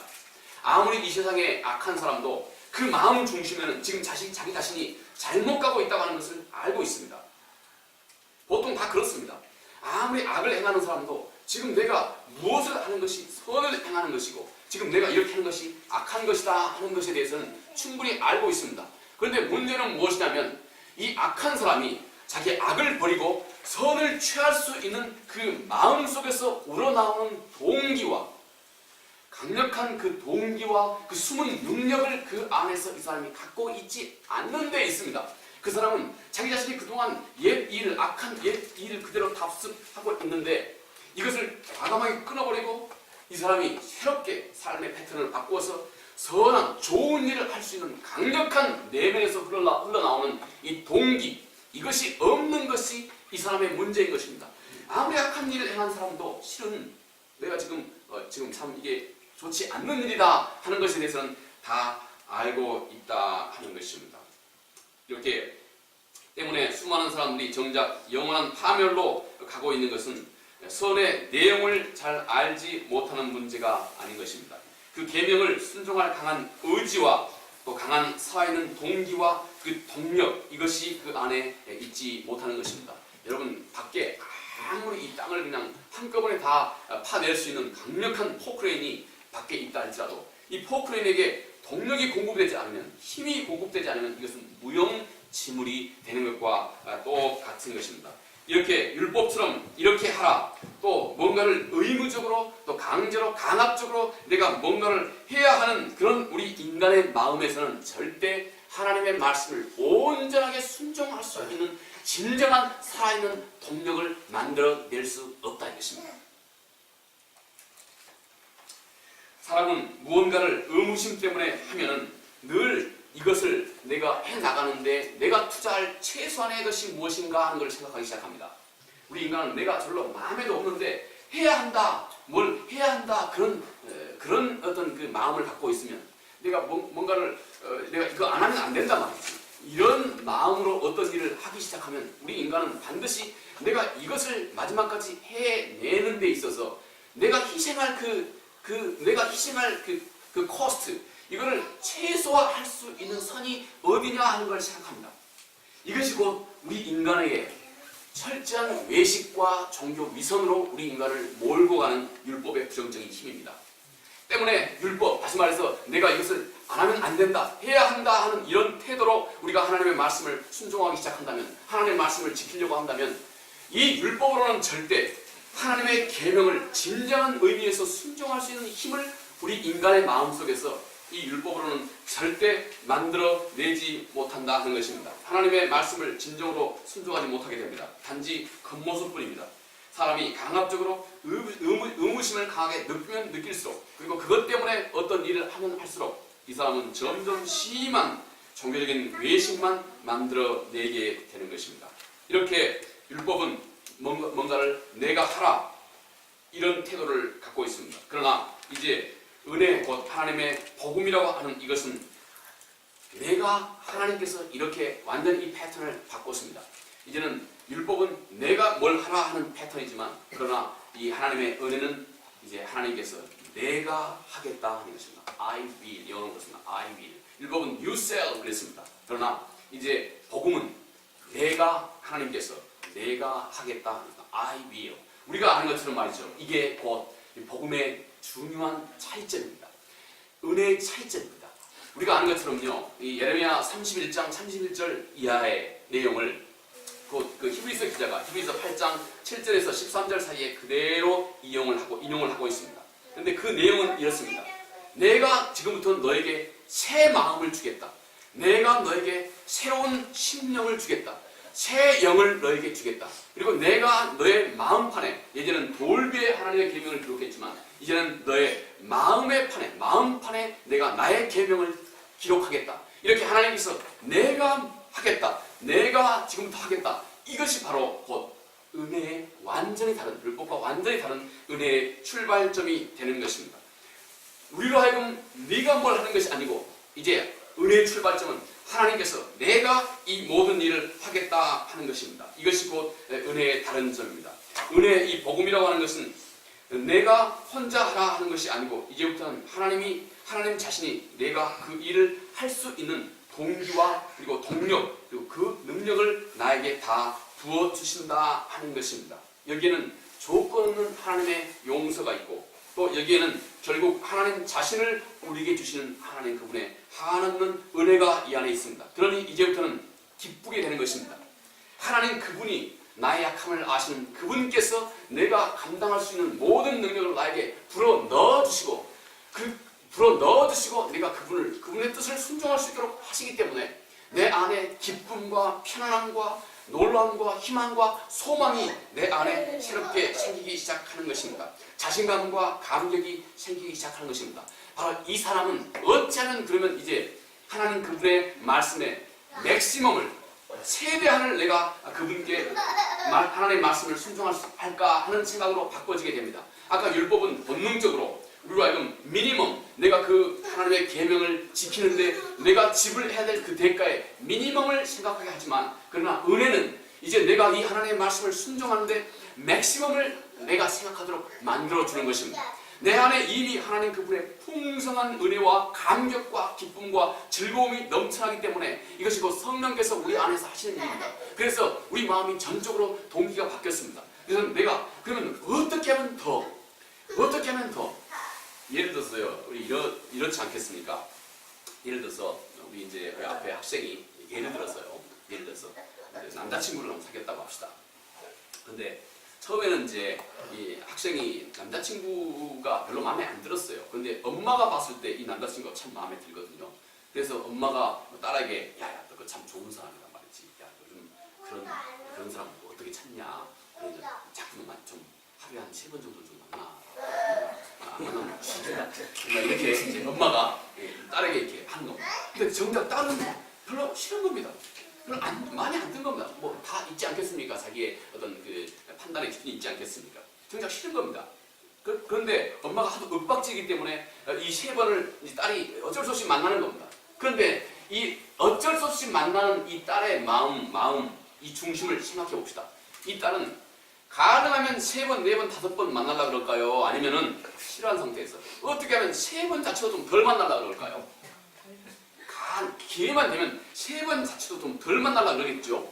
아무리 이 세상에 악한 사람도 그 마음 중심에는 지금 자기 자신이 잘못 가고 있다고 하는 것을 알고 있습니다. 보통 다 그렇습니다. 아무리 악을 행하는 사람도 지금 내가 무엇을 하는 것이 선을 행하는 것이고 지금 내가 이렇게 하는 것이 악한 것이다 하는 것에 대해서는 충분히 알고 있습니다. 그런데 문제는 무엇이냐면 이 악한 사람이 자기 악을 버리고 선을 취할 수 있는 그 마음 속에서 우러나오는 동기와 강력한 그 동기와 그 숨은 능력을 그 안에서 이 사람이 갖고 있지 않는 데 있습니다. 그 사람은 자기 자신이 그동안 악한 옛 일을 그대로 답습하고 있는데 이것을 과감하게 끊어버리고 이 사람이 새롭게 삶의 패턴을 바꾸어서 선한 좋은 일을 할 수 있는 강력한 내면에서 흘러나오는 이 동기, 이것이 없는 것이 이 사람의 문제인 것입니다. 아무리 악한 일을 행한 사람도 실은 내가 지금 참 이게 좋지 않는 일이다 하는 것에 대해서는 다 알고 있다 하는 것입니다. 이렇게 때문에 수많은 사람들이 정작 영원한 파멸로 가고 있는 것은 선의 내용을 잘 알지 못하는 문제가 아닌 것입니다. 그 계명을 순종할 강한 의지와 또 강한 살아있는 동기와 그 동력, 이것이 그 안에 있지 못하는 것입니다. 여러분, 밖에 아무리 이 땅을 그냥 한꺼번에 다 파낼 수 있는 강력한 포크레인이 밖에 있다 할지라도 이 포크레인에게 동력이 공급되지 않으면, 힘이 공급되지 않으면 이것은 무용지물이 되는 것과 똑같은 것입니다. 이렇게 율법처럼 이렇게 하라, 또 뭔가를 의무적으로 또 강제로 강압적으로 내가 뭔가를 해야 하는 그런 우리 인간의 마음에서는 절대 하나님의 말씀을 온전하게 순종할 수 있는 진정한 살아있는 동력을 만들어낼 수 없다 이것입니다. 사람은 무언가를 의무심 때문에 하면은 늘 이것을 내가 해나가는데 내가 투자할 최소한의 것이 무엇인가 하는 걸 생각하기 시작합니다. 우리 인간은 내가 별로 마음에도 없는데 해야 한다, 뭘 해야 한다 그런 어떤 그 마음을 갖고 있으면 내가 뭔가를 내가 이거 안 하면 안 된단 말이지. 이런 마음으로 어떤 일을 하기 시작하면 우리 인간은 반드시 내가 이것을 마지막까지 해내는 데 있어서 내가 희생할 그 코스트, 이거를 최소화할 수 있는 선이 어디냐 하는 걸 생각합니다. 이것이 곧 우리 인간에게 철저한 외식과 종교 위선으로 우리 인간을 몰고 가는 율법의 부정적인 힘입니다. 때문에 율법, 다시 말해서 내가 이것을 안 하면 안 된다, 해야 한다 하는 이런 태도로 우리가 하나님의 말씀을 순종하기 시작한다면, 하나님의 말씀을 지키려고 한다면, 이 율법으로는 절대 하나님의 계명을 진정한 의미에서 순종할 수 있는 힘을 우리 인간의 마음속에서 이 율법으로는 절대 만들어내지 못한다 하는 것입니다. 하나님의 말씀을 진정으로 순종하지 못하게 됩니다. 단지 겉모습뿐입니다. 사람이 강압적으로 의무심을 강하게 느끼면 느낄수록, 그리고 그것 때문에 어떤 일을 하면 할수록 이 사람은 점점 심한 종교적인 외식만 만들어내게 되는 것입니다. 이렇게 율법은 뭔가를 내가 하라, 이런 태도를 갖고 있습니다. 그러나 이제 은혜, 곧 하나님의 복음이라고 하는 이것은 내가 하나님께서 이렇게 완전히 이 패턴을 바꿨습니다. 이제는 율법은 내가 뭘 하라 하는 패턴이지만, 그러나 이 하나님의 은혜는 이제 하나님께서 내가 하겠다 하는 것입니다. I will, 영어로 그렇습니다. I will. 율법은 you shall 그랬습니다. 그러나 이제 복음은 하나님께서 내가 하겠다 합니다. I will. 우리가 아는 것처럼 말이죠. 이게 곧 복음의 중요한 차이점입니다. 은혜의 차이점입니다. 우리가 아는 것처럼요, 이 예레미야 31장 31절 이하의 내용을 그 히브리서 기자가 히브리서 8장 7절에서 13절 사이에 그대로 인용을 하고 있습니다. 그런데 그 내용은 이렇습니다. 내가 지금부터 너에게 새 마음을 주겠다. 내가 너에게 새로운 심령을 주겠다. 새 영을 너에게 주겠다. 그리고 내가 너의 마음판에, 예전에는 돌비에 하나님의 계명을 기록했지만 이제는 너의 마음판에 내가 나의 계명을 기록하겠다. 이렇게 하나님께서 내가 하겠다, 내가 지금부터 하겠다. 이것이 바로 곧 은혜의 완전히 다른, 율법과 완전히 다른 은혜의 출발점이 되는 것입니다. 우리로 하여금 네가 뭘 하는 것이 아니고, 이제 은혜의 출발점은 하나님께서 내가 이 모든 일을 하겠다 하는 것입니다. 이것이 곧 은혜의 다른 점입니다. 은혜의 이 복음이라고 하는 것은 내가 혼자 하라 하는 것이 아니고, 이제부터는 하나님 자신이 내가 그 일을 할 수 있는 동기와 그리고 동력, 그리고 그 능력을 나에게 다 부어주신다 하는 것입니다. 여기에는 조건 없는 하나님의 용서가 있고, 또 여기에는 결국 하나님 자신을 우리에게 주시는 하나님 그분의 한없는 은혜가 이 안에 있습니다. 그러니 이제부터는 기쁘게 되는 것입니다. 하나님 그분이 나의 약함을 아시는 그분께서 내가 감당할 수 있는 모든 능력을 나에게 불어 넣어주시고, 내가 그분의 뜻을 순종할 수 있도록 하시기 때문에 내 안에 기쁨과 편안함과 놀라움과 희망과 소망이 내 안에 새롭게 생기기 시작하는 것입니다. 자신감과 감격이 생기기 시작하는 것입니다. 바로 이 사람은 어찌하면 그러면 이제 하나님 그분의 말씀에 맥시멈을, 최대한을 내가 그분께 하나님의 말씀을 순종할 수 할까 하는 생각으로 바꿔지게 됩니다. 아까 율법은 본능적으로 우리로 하여금 미니멈, 내가 그 하나님의 계명을 지키는데 내가 지불해야 될 그 대가의 미니멈을 생각하게 하지만, 그러나 은혜는 이제 내가 이 하나님의 말씀을 순종하는데 맥시멈을 내가 생각하도록 만들어주는 것입니다. 내 안에 이미 하나님 그분의 풍성한 은혜와 감격과 기쁨과 즐거움이 넘쳐나기 때문에 이것이 곧 성령께서 우리 안에서 하시는 일입니다. 그래서 우리 마음이 전적으로 동기가 바뀌었습니다. 그래서 내가 그러면 어떻게 하면 더 예를 들어서요, 우리 이렇지 않겠습니까? 예를 들어서 우리 이제 앞에 학생이 예를 들어서 남자친구를 한번 사귀었다고 합시다. 근데 처음에는 이제 이 학생이 남자친구가 별로 마음에 안 들었어요. 그런데 엄마가 봤을 때 이 남자친구가 참 마음에 들거든요. 그래서 엄마가 딸에게 야야, 너 그 참 좋은 사람이란 말이지. 야, 요즘 그런 사람 어떻게 찾냐? 자꾸만 좀 하루에 한 3번 정도 좀 만나. 안 만나면 죽인다. 이렇게 이제 엄마가 딸에게 이렇게 하는 겁니다. 근데 정작 딸은 별로 싫은 겁니다. 많이 안 든 겁니다. 뭐 다 있지 않겠습니까? 자기의 어떤 그 판단의 기준이 있지 않겠습니까? 정작 싫은 겁니다. 그런데 엄마가 하도 윽박지기 때문에 이 3번을 이제 딸이 어쩔 수 없이 만나는 겁니다. 그런데 이 어쩔 수 없이 만나는 이 딸의 마음, 이 중심을 생각해 봅시다. 이 딸은 가능하면 3번, 4번, 5번 만나려고 그럴까요? 아니면은 싫어하는 상태에서 어떻게 하면 3번 자체도 좀 덜 만나려고 그럴까요? 기회만 되면 3번 자체도 좀 덜 만나려고 그러겠죠.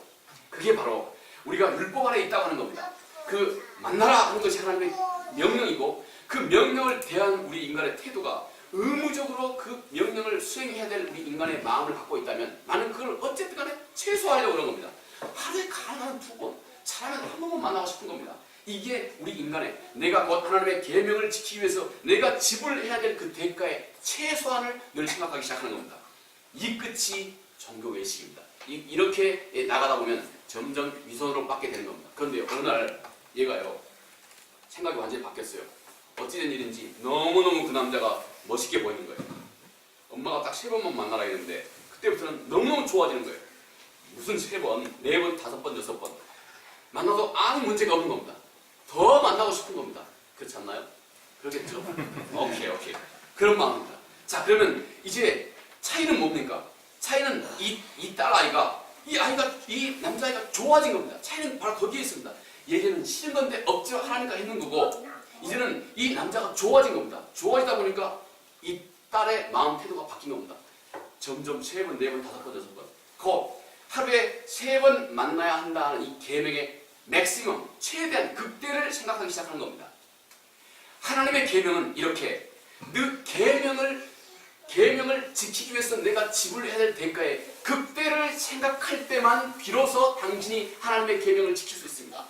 그게 바로 우리가 율법 아래 있다고 하는 겁니다. 그 만나라 하는 것이 하나님의 명령이고 그 명령을 대한 우리 인간의 태도가 의무적으로 그 명령을 수행해야 될 우리 인간의 마음을 갖고 있다면 나는 그걸 어쨌든 간에 최소화하려고 그런 겁니다. 하루에 가능한 2번, 잘하면 한 번만 만나고 싶은 겁니다. 이게 우리 인간의 내가 곧 하나님의 계명을 지키기 위해서 내가 지불해야 될 그 대가의 최소한을 늘 생각하기 시작하는 겁니다. 이 끝이 종교 외식입니다. 이렇게 나가다 보면 점점 위선으로 받게 되는 겁니다. 그런데 어느 날 얘가요 생각이 완전히 바뀌었어요. 어찌된 일인지 너무너무 그 남자가 멋있게 보이는 거예요. 엄마가 딱 3번만 만나라 했는데 그때부터는 너무너무 좋아지는 거예요. 무슨 3번, 4번, 5번, 6번 만나도 아무 문제가 없는 겁니다. 더 만나고 싶은 겁니다. 그렇지 않나요? 그렇겠죠? 오케이. 그런 마음입니다. 자, 그러면 이제 차이는 뭡니까? 차이는 이 딸아이가, 이 남자아이가 좋아진 겁니다. 차이는 바로 거기에 있습니다. 예전에는 싫은 건데 억지로 하라니까 했는 거고, 이제는 이 남자가 좋아진 겁니다. 좋아지다 보니까 이 딸의 마음 태도가 바뀐 겁니다. 점점 3번, 4번, 5번, 6번. 그 하루에 3번 만나야 한다는 이 계명의 맥시멈, 최대한 극대를 생각하기 시작하는 겁니다. 하나님의 계명은 이렇게 너 계명을 지키기 위해서 내가 지불해야 될 대가의 극대를 생각할 때만 비로소 당신이 하나님의 계명을 지킬 수 있습니다.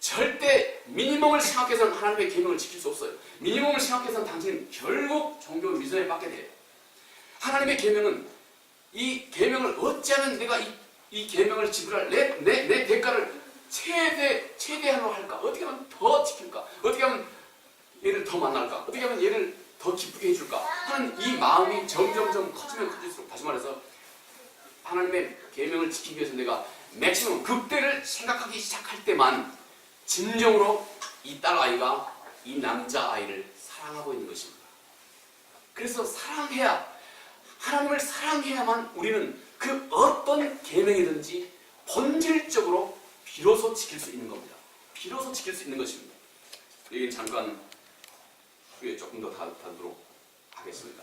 절대 미니멈을 생각해서는 하나님의 계명을 지킬 수 없어요. 미니멈을 생각해서는 당신은 결국 종교 위선에 빠게 돼요. 하나님의 계명은 이 계명을 어찌하면 내가 이 계명을 지불할 내 대가를 최대한으로 할까? 어떻게 하면 더 지킬까? 어떻게 하면 얘를 더 만날까? 어떻게 하면 얘를 더 기쁘게 해줄까? 하는 이 마음이 점점점 커지면 커질수록, 다시 말해서 하나님의 계명을 지키기 위해서 내가 맥시멈 극대를 생각하기 시작할 때만 진정으로 이 딸아이가 이 남자아이를 사랑하고 있는 것입니다. 그래서 하나님을 사랑해야만 우리는 그 어떤 계명이든지 본질적으로 비로소 지킬 수 있는 겁니다. 비로소 지킬 수 있는 것입니다. 여기는 잠깐 후에 조금 더 다루도록 하겠습니다.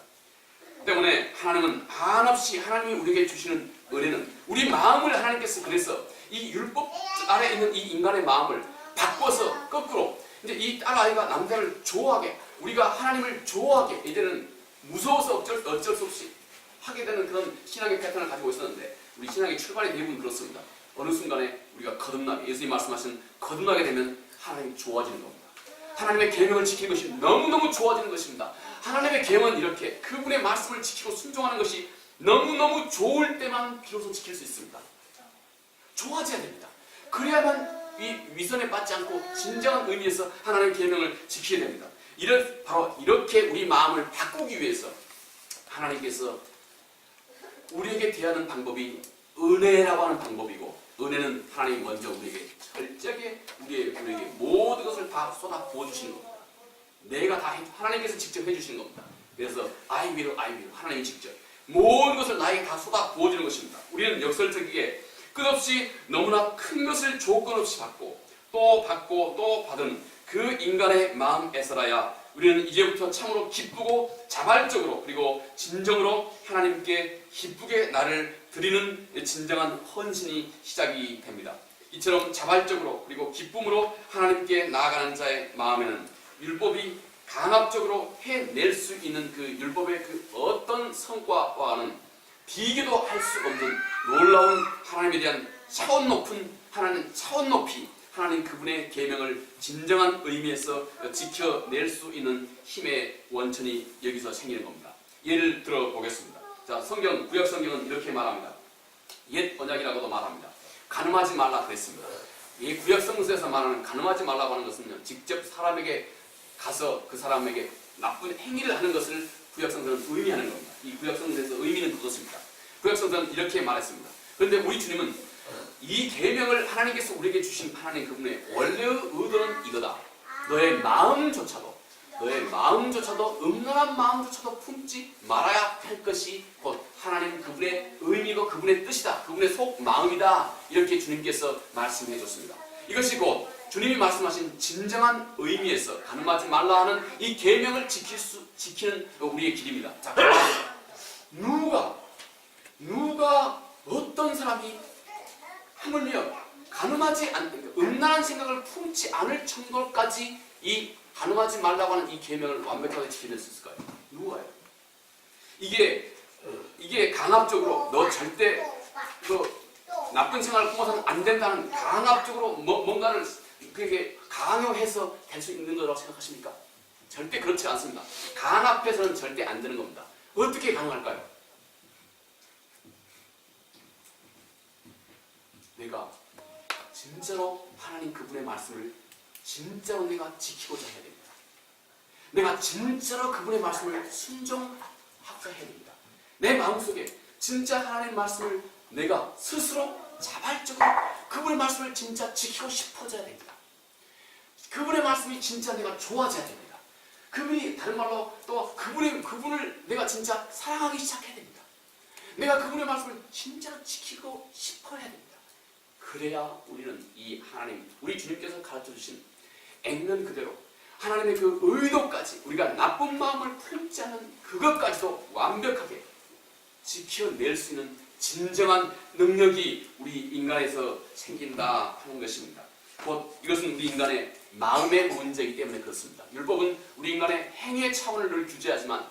때문에 하나님은 한없이 하나님이 우리에게 주시는 은혜는 우리 마음을 하나님께서 그래서 이 율법 아래 있는 이 인간의 마음을 바꿔서 거꾸로 이제 이 딸아이가 남자를 좋아하게, 우리가 하나님을 좋아하게, 이제는 무서워서 어쩔 수 없이 하게 되는 그런 신앙의 패턴을 가지고 있었는데, 우리 신앙의 출발이 대부분 그렇습니다. 어느 순간에 우리가 거듭나게, 예수님이 말씀하신 거듭나게 되면 하나님이 좋아지는 겁니다. 하나님의 계명을 지키는 것이 너무너무 좋아지는 것입니다. 하나님의 계명은 이렇게 그분의 말씀을 지키고 순종하는 것이 너무너무 좋을 때만 비로소 지킬 수 있습니다. 좋아져야 됩니다. 그래야만 이 위선에 빠지지 않고 진정한 의미에서 하나님의 계명을 지키게 됩니다. 바로 이렇게 우리 마음을 바꾸기 위해서 하나님께서 우리에게 대하는 방법이 은혜라고 하는 방법이고, 은혜는 하나님이 먼저 우리에게 철저하게 우리에게 모든 것을 다 쏟아 부어주시는 겁니다. 내가 다 하나님께서 직접 해주시는 겁니다. 그래서 I will 하나님이 직접 모든 것을 나에게 다 쏟아 부어주는 것입니다. 우리는 역설적이게 끝없이 너무나 큰 것을 조건 없이 받고 또 받은 그 인간의 마음에서라야 우리는 이제부터 참으로 기쁘고 자발적으로 그리고 진정으로 하나님께 기쁘게 나를 드리는 진정한 헌신이 시작이 됩니다. 이처럼 자발적으로 그리고 기쁨으로 하나님께 나아가는 자의 마음에는 율법이 강압적으로 해낼 수 있는 그 율법의 그 어떤 성과와는 비교도 할 수 없는 놀라운 하나님에 대한 차원 높이 하나님 그분의 계명을 진정한 의미에서 지켜낼 수 있는 힘의 원천이 여기서 생기는 겁니다. 예를 들어 보겠습니다. 자, 구약 성경은 이렇게 말합니다. 옛 언약이라고도 말합니다. 간음하지 말라 그랬습니다. 이 구약 성서에서 말하는 간음하지 말라고 하는 것은 직접 사람에게 가서 그 사람에게 나쁜 행위를 하는 것을 구약 성서는 의미하는 겁니다. 이 구약 성서에서 의미는 그것입니다. 구약 성서는 이렇게 말했습니다. 그런데 우리 주님은 이 계명을 하나님께서 우리에게 주신 하나님 그분의 원래의 의도는 이거다. 너의 마음조차도 음란한 마음조차도 품지 말아야 할 것이 곧 하나님 그분의 의미고 그분의 뜻이다. 그분의 속 마음이다. 이렇게 주님께서 말씀해 줬습니다. 이것이 곧 주님이 말씀하신 진정한 의미에서 간음하지 말라 하는 이 계명을 지키는 우리의 길입니다. 자, 누가 어떤 사람이 하물며 가늠하지 않는 음란한 생각을 품지 않을 정도까지 이 가늠하지 말라고 하는 이 계명을 완벽하게 지킬 수 있을까요? 누가요? 이게 강압적으로 너 절대 나쁜 생각을 품어서는 안 된다는 강압적으로 뭔가를 그게 강요해서 될 수 있는 거라고 생각하십니까? 절대 그렇지 않습니다. 강압해서는 절대 안 되는 겁니다. 어떻게 가능할까요? 내가 진짜로 하나님 그분의 말씀을 진짜로 내가 지키고자 해야 됩니다. 내가 진짜로 그분의 말씀을 순종하고자 해야 됩니다. 내 마음속에 진짜 하나님 말씀을 내가 스스로 자발적으로 그분의 말씀을 진짜 지키고 싶어져야 됩니다. 그분의 말씀이 진짜 내가 좋아져야 됩니다. 그분이 다른 말로 또 그분을 내가 진짜 사랑하기 시작해야 됩니다. 내가 그분의 말씀을 진짜로 지키고 싶어야 됩니다. 그래야 우리는 이 하나님, 우리 주님께서 가르쳐주신 액면 그대로 하나님의 그 의도까지 우리가 나쁜 마음을 품지 않은 그것까지도 완벽하게 지켜낼 수 있는 진정한 능력이 우리 인간에서 생긴다 하는 것입니다. 곧 이것은 우리 인간의 마음의 문제이기 때문에 그렇습니다. 율법은 우리 인간의 행위의 차원을 늘 규제하지만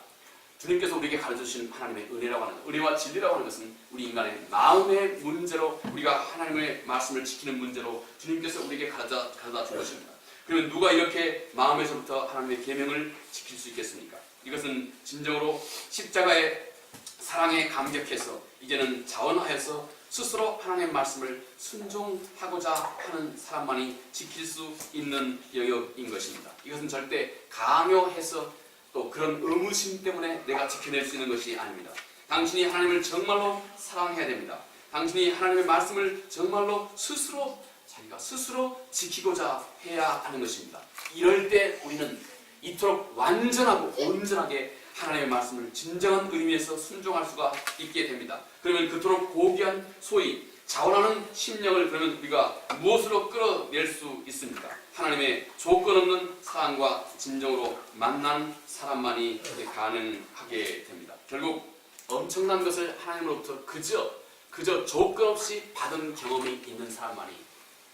주님께서 우리에게 가르쳐주신 하나님의 은혜라고 하는 것, 은혜와 진리라고 하는 것은 우리 인간의 마음의 문제로 우리가 하나님의 말씀을 지키는 문제로 주님께서 우리에게 가르쳐 준 것입니다. 그러면 누가 이렇게 마음에서부터 하나님의 계명을 지킬 수 있겠습니까? 이것은 진정으로 십자가의 사랑에 감격해서 이제는 자원하여서 스스로 하나님의 말씀을 순종하고자 하는 사람만이 지킬 수 있는 영역인 것입니다. 이것은 절대 강요해서 또 그런 의무심 때문에 내가 지켜낼 수 있는 것이 아닙니다. 당신이 하나님을 정말로 사랑해야 됩니다. 당신이 하나님의 말씀을 정말로 자기가 스스로 지키고자 해야 하는 것입니다. 이럴 때 우리는 이토록 완전하고 온전하게 하나님의 말씀을 진정한 의미에서 순종할 수가 있게 됩니다. 그러면 그토록 고귀한 소위 자원하는 심령을 그러면 우리가 무엇으로 끌어낼 수 있습니까? 하나님의 조건 없는 사랑과 진정으로 만난 사람만이 가능하게 됩니다. 결국 엄청난 것을 하나님으로부터 그저 조건 없이 받은 경험이 있는 사람만이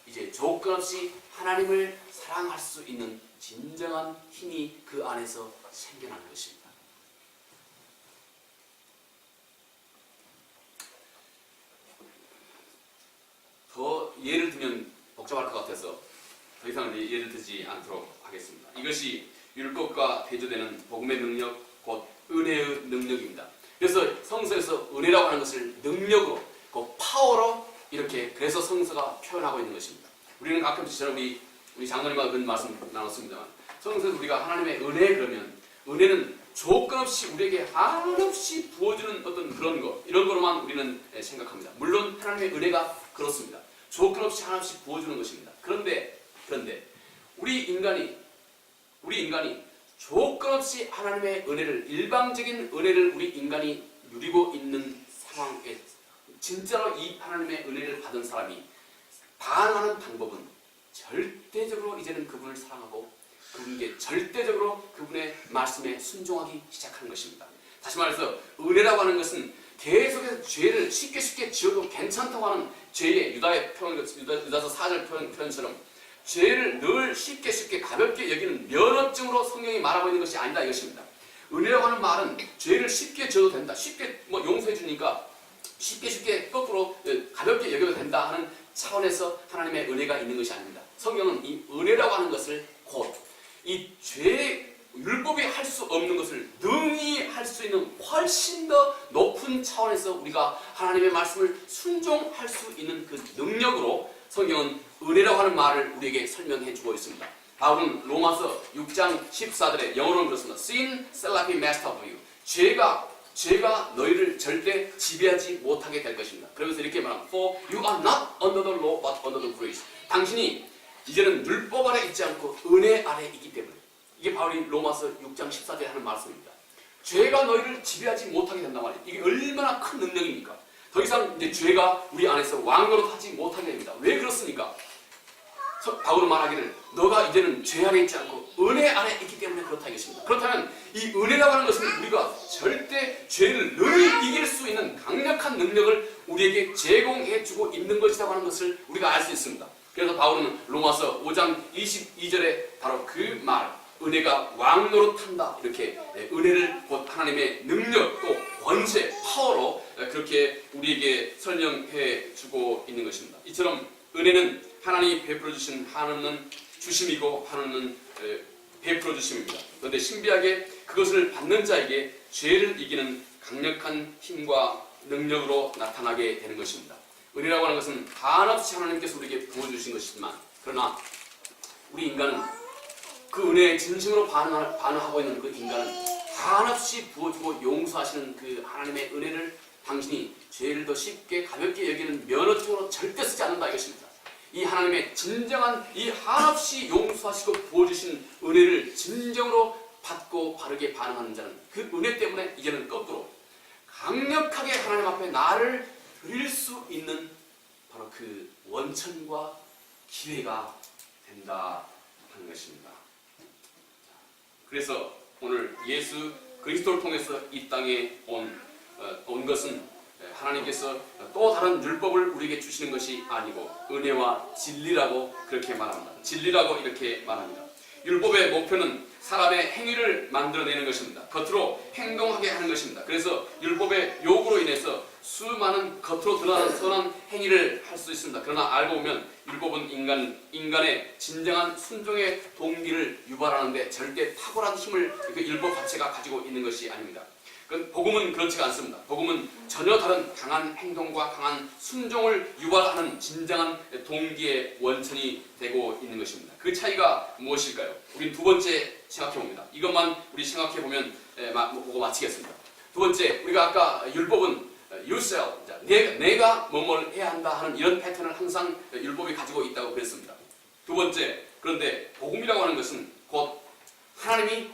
이제 조건 없이 하나님을 사랑할 수 있는 진정한 힘이 그 안에서 생겨나는 것입니다. 더 예를 들면 복잡할 것 같아서 더 이상 예를 들지 않도록 하겠습니다. 이것이 율법과 대조되는 복음의 능력, 곧 은혜의 능력입니다. 그래서 성서에서 은혜라고 하는 것을 능력으로, 그 파워로 이렇게 그래서 성서가 표현하고 있는 것입니다. 우리는 가끔씩 저는 우리 장로님과 그런 말씀 나눴습니다만 성서에서 우리가 하나님의 은혜 그러면 은혜는 조건 없이 우리에게 한없이 부어주는 어떤 그런 것 이런 거로만 우리는 생각합니다. 물론 하나님의 은혜가 그렇습니다. 조건 없이 한없이 부어주는 것입니다. 그런데 우리 인간이 조건 없이 하나님의 은혜를 일방적인 은혜를 우리 인간이 누리고 있는 상황에 진짜로 이 하나님의 은혜를 받은 사람이 반응하는 방법은 절대적으로 이제는 그분을 사랑하고 그분께 절대적으로 그분의 말씀에 순종하기 시작하는 것입니다. 다시 말해서 은혜라고 하는 것은 계속해서 죄를 쉽게 지어도 괜찮다고 하는 죄의 유다서 4절 표현처럼 죄를 늘 쉽게 가볍게 여기는 면허증으로 성경이 말하고 있는 것이 아니다 이것입니다. 은혜라고 하는 말은 죄를 쉽게 지어도 된다. 쉽게 용서해 주니까 쉽게 거꾸로 가볍게 여겨도 된다 하는 차원에서 하나님의 은혜가 있는 것이 아닙니다. 성경은 이 은혜라고 하는 것을 곧 이 죄 율법이 할 수 없는 것을 능히 할 수 있는 훨씬 더 높은 차원에서 우리가 하나님의 말씀을 순종할 수 있는 그 능력으로 성경은 은혜라고 하는 말을 우리에게 설명해 주고 있습니다. 바울은 로마서 6장 14절에 영어로는 그렇습니다. Sin shall not be master of you. 죄가 너희를 절대 지배하지 못하게 될 것입니다. 그러면서 이렇게 말합니다. For you are not under the law but under the grace. 당신이 이제는 율법 아래 있지 않고 은혜 아래 있기 때문에 이게 바울이 로마서 6장 14절에 하는 말씀입니다. 죄가 너희를 지배하지 못하게 된단 말이에요. 이게 얼마나 큰 능력입니까? 더 이상 이제 죄가 우리 안에서 왕노릇하지 못하게 됩니다. 왜 그렇습니까? 바울은 말하기를 너가 이제는 죄 아래 있지 않고 은혜 아래 있기 때문에 그렇다 이것입니다. 그렇다면 이 은혜라고 하는 것은 우리가 절대 죄를 늘 이길 수 있는 강력한 능력을 우리 우리에게 제공해주고 있는 것이라고 하는 것을 우리가 알 수 있습니다. 그래서 바울은 로마서 5장 22절에 바로 그 말, 은혜가 왕노릇한다, 이렇게 은혜를 곧 하나님의 능력 또 권세, 파워로 그렇게 우리에게 설명해 주고 있는 것입니다. 이처럼 은혜는 하나님이 베풀어 주신 한없는 주심이고 한없는 베풀어 주심입니다. 그런데 신비하게 그것을 받는 자에게 죄를 이기는 강력한 힘과 능력으로 나타나게 되는 것입니다. 은혜라고 하는 것은 한없이 하나님께서 우리에게 부어주신 것이지만, 그러나 우리 인간은 그 은혜에 진심으로 반응하고 있는 그 인간은 한없이 부어주고 용서하시는 그 하나님의 은혜를 당신이 죄를 더 쉽게 가볍게 여기는 면허증으로 절대 쓰지 않는다 이것입니다. 이 하나님의 진정한 이 한없이 용서하시고 부어주신 은혜를 진정으로 받고 바르게 반응하는 자는 그 은혜 때문에 이제는 거꾸로 강력하게 하나님 앞에 나를 드릴 수 있는 바로 그 원천과 기회가 된다 하는 것입니다. 그래서 오늘 예수 그리스도를 통해서 이 땅에 온 것은 하나님께서 또 다른 율법을 우리에게 주시는 것이 아니고 은혜와 진리라고 그렇게 말합니다. 진리라고 이렇게 말합니다. 율법의 목표는 사람의 행위를 만들어내는 것입니다. 겉으로 행동하게 하는 것입니다. 그래서 율법의 요구로 인해서 수많은 겉으로 드러나는 선한 행위를 할 수 있습니다. 그러나 알고 보면 율법은 인간의 진정한 순종의 동기를 유발하는데 절대 탁월한 힘을 그 율법 자체가 가지고 있는 것이 아닙니다. 복음은 그렇지가 않습니다. 복음은 전혀 다른 강한 행동과 강한 순종을 유발하는 진정한 동기의 원천이 되고 있는 것입니다. 그 차이가 무엇일까요? 우린 두 번째 생각해 봅니다. 이것만 우리 생각해 보면 보고 마치겠습니다. 두 번째, 우리가 아까 율법은 yourself, 내가 뭐뭘 해야 한다 하는 이런 패턴을 항상 율법이 가지고 있다고 그랬습니다. 두 번째, 그런데 복음이라고 하는 것은 곧 하나님이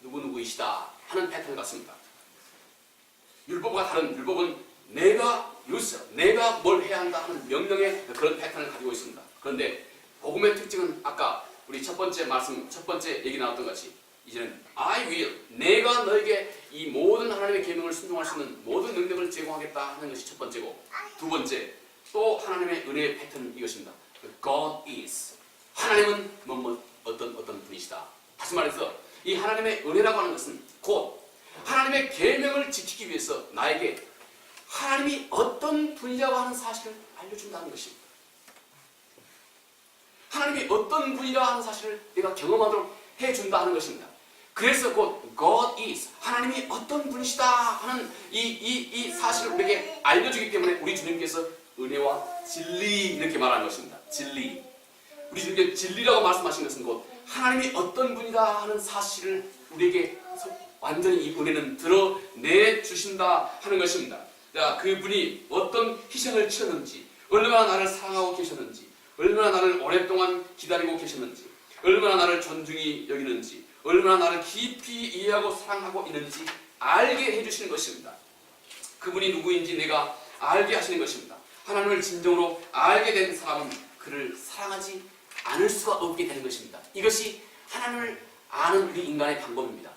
누구누구이시다 하는 패턴 같습니다. 율법과 다른 율법은 내가 yourself, 내가 뭘 해야 한다 하는 명령의 그런 패턴을 가지고 있습니다. 그런데 복음의 특징은 아까 우리 첫 번째 얘기 나왔던 것 같이 이제는 I will, 내가 너에게 이 모든 하나님의 계명을 순종할 수 있는 모든 능력을 제공하겠다 하는 것이 첫 번째고, 두 번째 또 하나님의 은혜의 패턴은 이것입니다. God is, 하나님은 어떤 분이시다. 다시 말해서 이 하나님의 은혜라고 하는 것은 곧 하나님의 계명을 지키기 위해서 나에게 하나님이 어떤 분이라고 하는 사실을 알려준다는 것입니다. 하나님이 어떤 분이라고 하는 사실을 내가 경험하도록 해준다는 것입니다. 그래서 곧 God is, 하나님이 어떤 분이시다 하는 이 사실을 우리에게 알려주기 때문에 우리 주님께서 은혜와 진리 이렇게 말하는 것입니다. 진리, 우리 주님께서 진리라고 말씀하신 것은 곧 하나님이 어떤 분이다 하는 사실을 우리에게 완전히 이 은혜는 드러내 주신다 하는 것입니다. 자, 그분이 어떤 희생을 치렀는지, 얼마나 나를 사랑하고 계셨는지, 얼마나 나를 오랫동안 기다리고 계셨는지, 얼마나 나를 존중히 여기는지, 얼마나 나를 깊이 이해하고 사랑하고 있는지 알게 해주시는 것입니다. 그분이 누구인지 내가 알게 하시는 것입니다. 하나님을 진정으로 알게 된 사람은 그를 사랑하지 않을 수가 없게 되는 것입니다. 이것이 하나님을 아는 우리 인간의 방법입니다.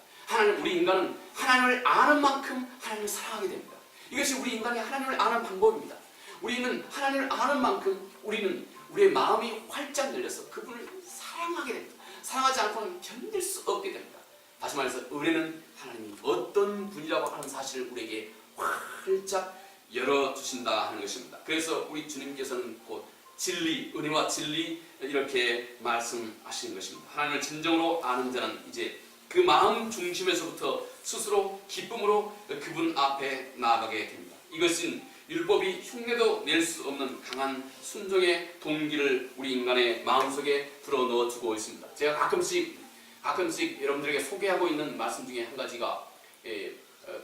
우리 인간은 하나님을 아는 만큼 하나님을 사랑하게 됩니다. 이것이 우리 인간이 하나님을 아는 방법입니다. 우리는 하나님을 아는 만큼 우리의 마음이 활짝 열려서 그분을 사랑하게 됩니다. 사랑하지 않고는 견딜 수 없게 됩니다. 다시 말해서 은혜는 하나님이 어떤 분이라고 하는 사실을 우리에게 활짝 열어주신다 하는 것입니다. 그래서 우리 주님께서는 곧 진리, 은혜와 진리 이렇게 말씀하시는 것입니다. 하나님을 진정으로 아는 자는 이제 그 마음 중심에서부터 스스로 기쁨으로 그분 앞에 나아가게 됩니다. 이것은 율법이 흉내도 낼 수 없는 강한 순종의 동기를 우리 인간의 마음속에 불어넣어 주고 있습니다. 제가 가끔씩 여러분들에게 소개하고 있는 말씀 중에 한 가지가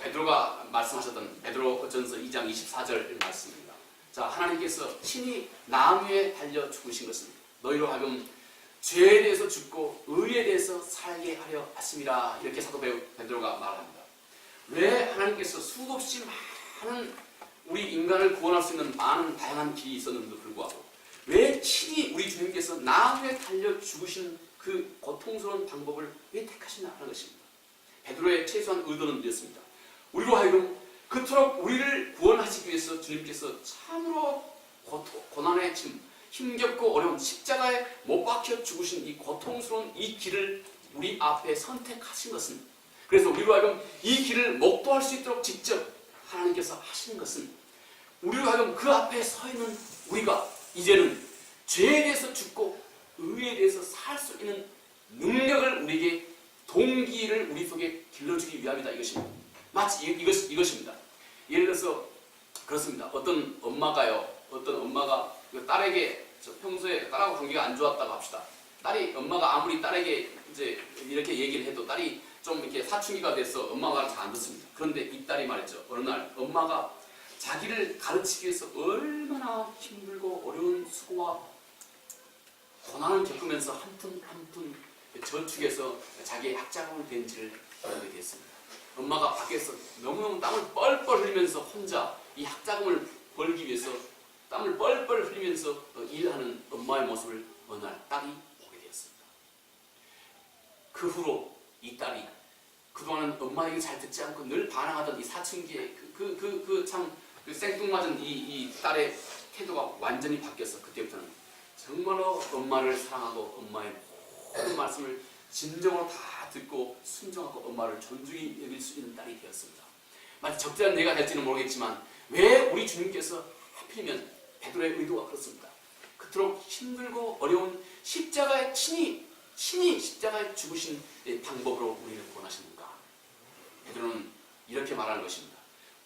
베드로가 말씀하셨던 베드로전서 2장 24절 말씀입니다. 자, 하나님께서 친히 나무에 달려 죽으신 것은 너희로 하여금 죄에 대해서 죽고 의에 대해서 살게 하려 하심이라, 이렇게 사도 베드로가 말합니다. 왜 하나님께서 수없이 많은 우리 인간을 구원할 수 있는 많은 다양한 길이 있었는데도 불구하고 왜 친히 우리 주님께서 나무에 달려 죽으신 그 고통스러운 방법을 왜 택하시나 하는 것입니다. 베드로의 최소한 의도는 이었습니다. 우리로 하여금 그토록 우리를 구원하시기 위해서 주님께서 참으로 고난에 힘겹고 어려운 십자가에 못 박혀 죽으신 이 고통스러운 이 길을 우리 앞에 선택하신 것은, 그래서 우리로 하여금 이 길을 목도할 수 있도록 직접 하나님께서 하시는 것은, 우리로 하여금 그 앞에 서 있는 우리가 이제는 죄에 대해서 죽고 의에 대해서 살 수 있는 능력을 우리에게, 동기를 우리 속에 길러주기 위함이다, 이것입니다. 마치 이것입니다. 예를 들어서 그렇습니다. 어떤 엄마가 딸에게, 평소에 딸하고 관계가 안 좋았다고 합시다. 엄마가 아무리 딸에게 이제 이렇게 얘기를 해도 딸이 좀 이렇게 사춘기가 돼서 엄마 말을 잘 안 듣습니다. 그런데 이 딸이 말이죠, 어느 날 엄마가 자기를 가르치기 위해서 얼마나 힘들고 어려운 수고와 고난을 겪으면서 한 푼 한 푼 저축해서 자기의 학자금을 댄지를 알게 됐습니다. 엄마가 밖에서 너무너무 땀을 뻘뻘 흘리면서 혼자 이 학자금을 벌기 위해서 땀을 뻘뻘 흘리면서 일하는 엄마의 모습을 어느 날 딸이 보게 되었습니다. 그 후로 이 딸이 그동안은 엄마 얘기 잘 듣지 않고 늘 반항하던 이 사춘기에 그 생뚱맞은 이 딸의 태도가 완전히 바뀌었어. 그때부터는 정말로 엄마를 사랑하고 엄마의 모든 말씀을 진정으로 다 듣고 순종하고 엄마를 존중히 여길 수 있는 딸이 되었습니다. 마치 적절한 예가 될지는 모르겠지만 왜 우리 주님께서 하필이면 베드로의 의도가 그렇습니다. 그토록 힘들고 어려운 십자가의 친히 십자가에 죽으신 방법으로 우리를 구원하십니까? 베드로는 이렇게 말하는 것입니다.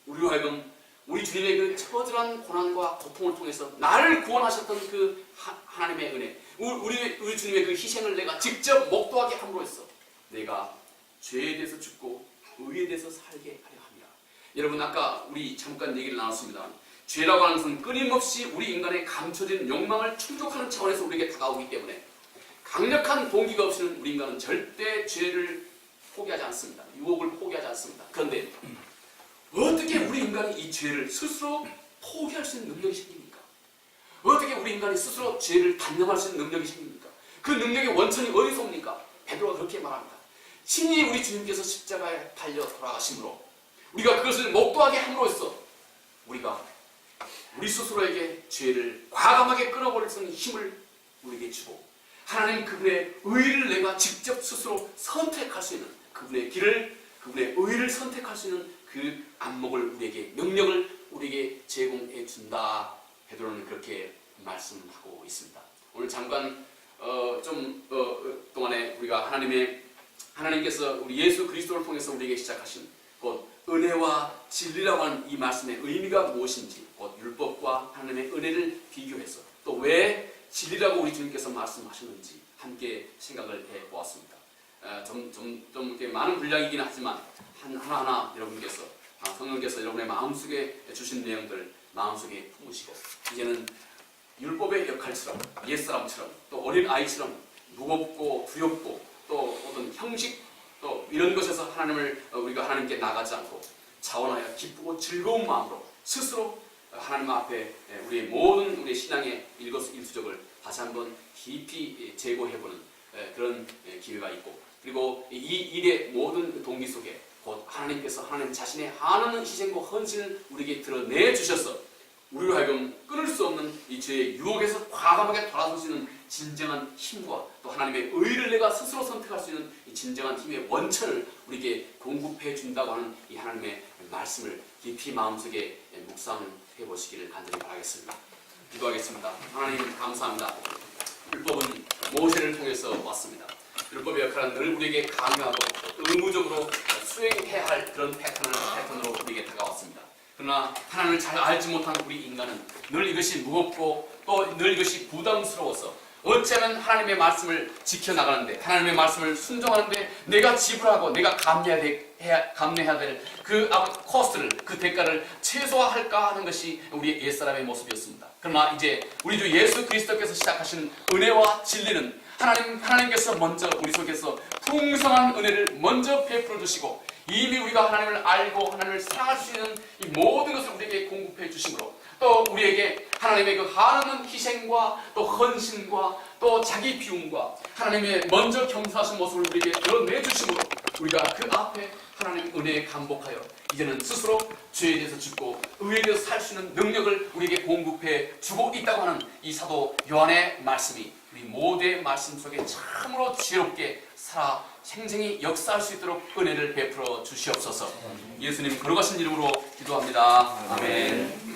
우리로 하여금 우리 주님의 그 처절한 고난과 고통을 통해서 나를 구원하셨던 그 하나님의 은혜, 우리 주님의 그 희생을 내가 직접 목도하게 함으로써 내가 죄에 대해서 죽고 의에 대해서 살게 하려 합니다. 여러분, 아까 우리 잠깐 얘기를 나눴습니다. 죄라고 하는 것은 끊임없이 우리 인간의 감춰진 욕망을 충족하는 차원에서 우리에게 다가오기 때문에 강력한 동기가 없이는 우리 인간은 절대 죄를 포기하지 않습니다. 유혹을 포기하지 않습니다. 그런데 어떻게 우리 인간이 이 죄를 스스로 포기할 수 있는 능력이 생깁니까? 어떻게 우리 인간이 스스로 죄를 단념할 수 있는 능력이 생깁니까? 그 능력의 원천이 어디서 옵니까? 베드로가 그렇게 말합니다. 친히 우리 주님께서 십자가에 달려 돌아가심으로 우리가 그것을 목도하게 함으로써 우리가 우리 스스로에게 죄를 과감하게 끊어버릴 수 있는 힘을 우리에게 주고, 하나님 그분의 의를 내가 직접 스스로 선택할 수 있는 그분의 길을, 그분의 의를 선택할 수 있는 그 안목을 우리에게, 능력을 우리에게 제공해 준다. 베드로는 그렇게 말씀하고 있습니다. 오늘 잠깐 동안에 우리가 하나님께서 우리 예수 그리스도를 통해서 우리에게 시작하신 곧 은혜와 진리라고 하는 이 말씀의 의미가 무엇인지, 곧 율법과 하나님의 은혜를 비교해서 또 왜 진리라고 우리 주님께서 말씀하셨는지 함께 생각을 해보았습니다. 좀 이렇게 많은 분량이긴 하지만 하나하나 여러분께서, 성령께서 여러분의 마음속에 주신 내용들 마음속에 품으시고, 이제는 율법의 역할처럼, 옛사람처럼, 또 어린 아이처럼 무겁고 두렵고 또 어떤 형식 또 이런 것에서 우리가 하나님께 나가지 않고 자원하여 기쁘고 즐거운 마음으로 스스로 하나님 앞에 우리의 모든 우리의 신앙의 일거수일투족을 다시 한번 깊이 재고해보는 그런 기회가 있고, 그리고 이 일의 모든 동기 속에 곧 하나님께서 하나님 자신의 한없는 희생과 헌신을 우리에게 드러내 주셔서 우리로 하여금 끊을 수 없는 이 죄의 유혹에서 과감하게 돌아설 수 있는 진정한 힘과 또 하나님의 의를 내가 스스로 선택할 수 있는 이 진정한 힘의 원천을 우리에게 공급해 준다고 하는 이 하나님의 말씀을 깊이 마음속에 묵상해 보시기를 간절히 바라겠습니다. 기도하겠습니다. 하나님 감사합니다. 율법은 모세를 통해서 왔습니다. 율법의 역할은 늘 우리에게 강요하고 의무적으로 수행해야 할 그런 패턴으로 우리에게 다가왔습니다. 그러나 하나님을 잘 알지 못한 우리 인간은 늘 이것이 무겁고 또 늘 이것이 부담스러워서 어쩌면 하나님의 말씀을 지켜나가는데, 하나님의 말씀을 순종하는데 내가 지불하고 내가 감내해야 될 그 코스트를, 그 대가를 최소화할까 하는 것이 우리의 옛사람의 모습이었습니다. 그러나 이제 우리 주 예수 그리스도께서 시작하신 은혜와 진리는 하나님께서 먼저 우리 속에서 풍성한 은혜를 먼저 베풀어 주시고, 이미 우리가 하나님을 알고 하나님을 사랑할 수 있는 이 모든 것을 우리에게 공급해 주심으로, 또 우리에게 하나님의 그 한없는 희생과 또 헌신과 또 자기 비움과 하나님의 먼저 겸손하신 모습을 우리에게 드러내 주심으로 우리가 그 앞에 하나님 은혜에 감복하여 이제는 스스로 죄에 대해서 죽고 의에 대해서 살 수 있는 능력을 우리에게 공급해 주고 있다고 하는 이 사도 요한의 말씀이 우리 모두의 말씀 속에 참으로 지혜롭게 살아 생생히 역사할 수 있도록 은혜를 베풀어 주시옵소서. 예수님 거룩하신 이름으로 기도합니다. 아멘.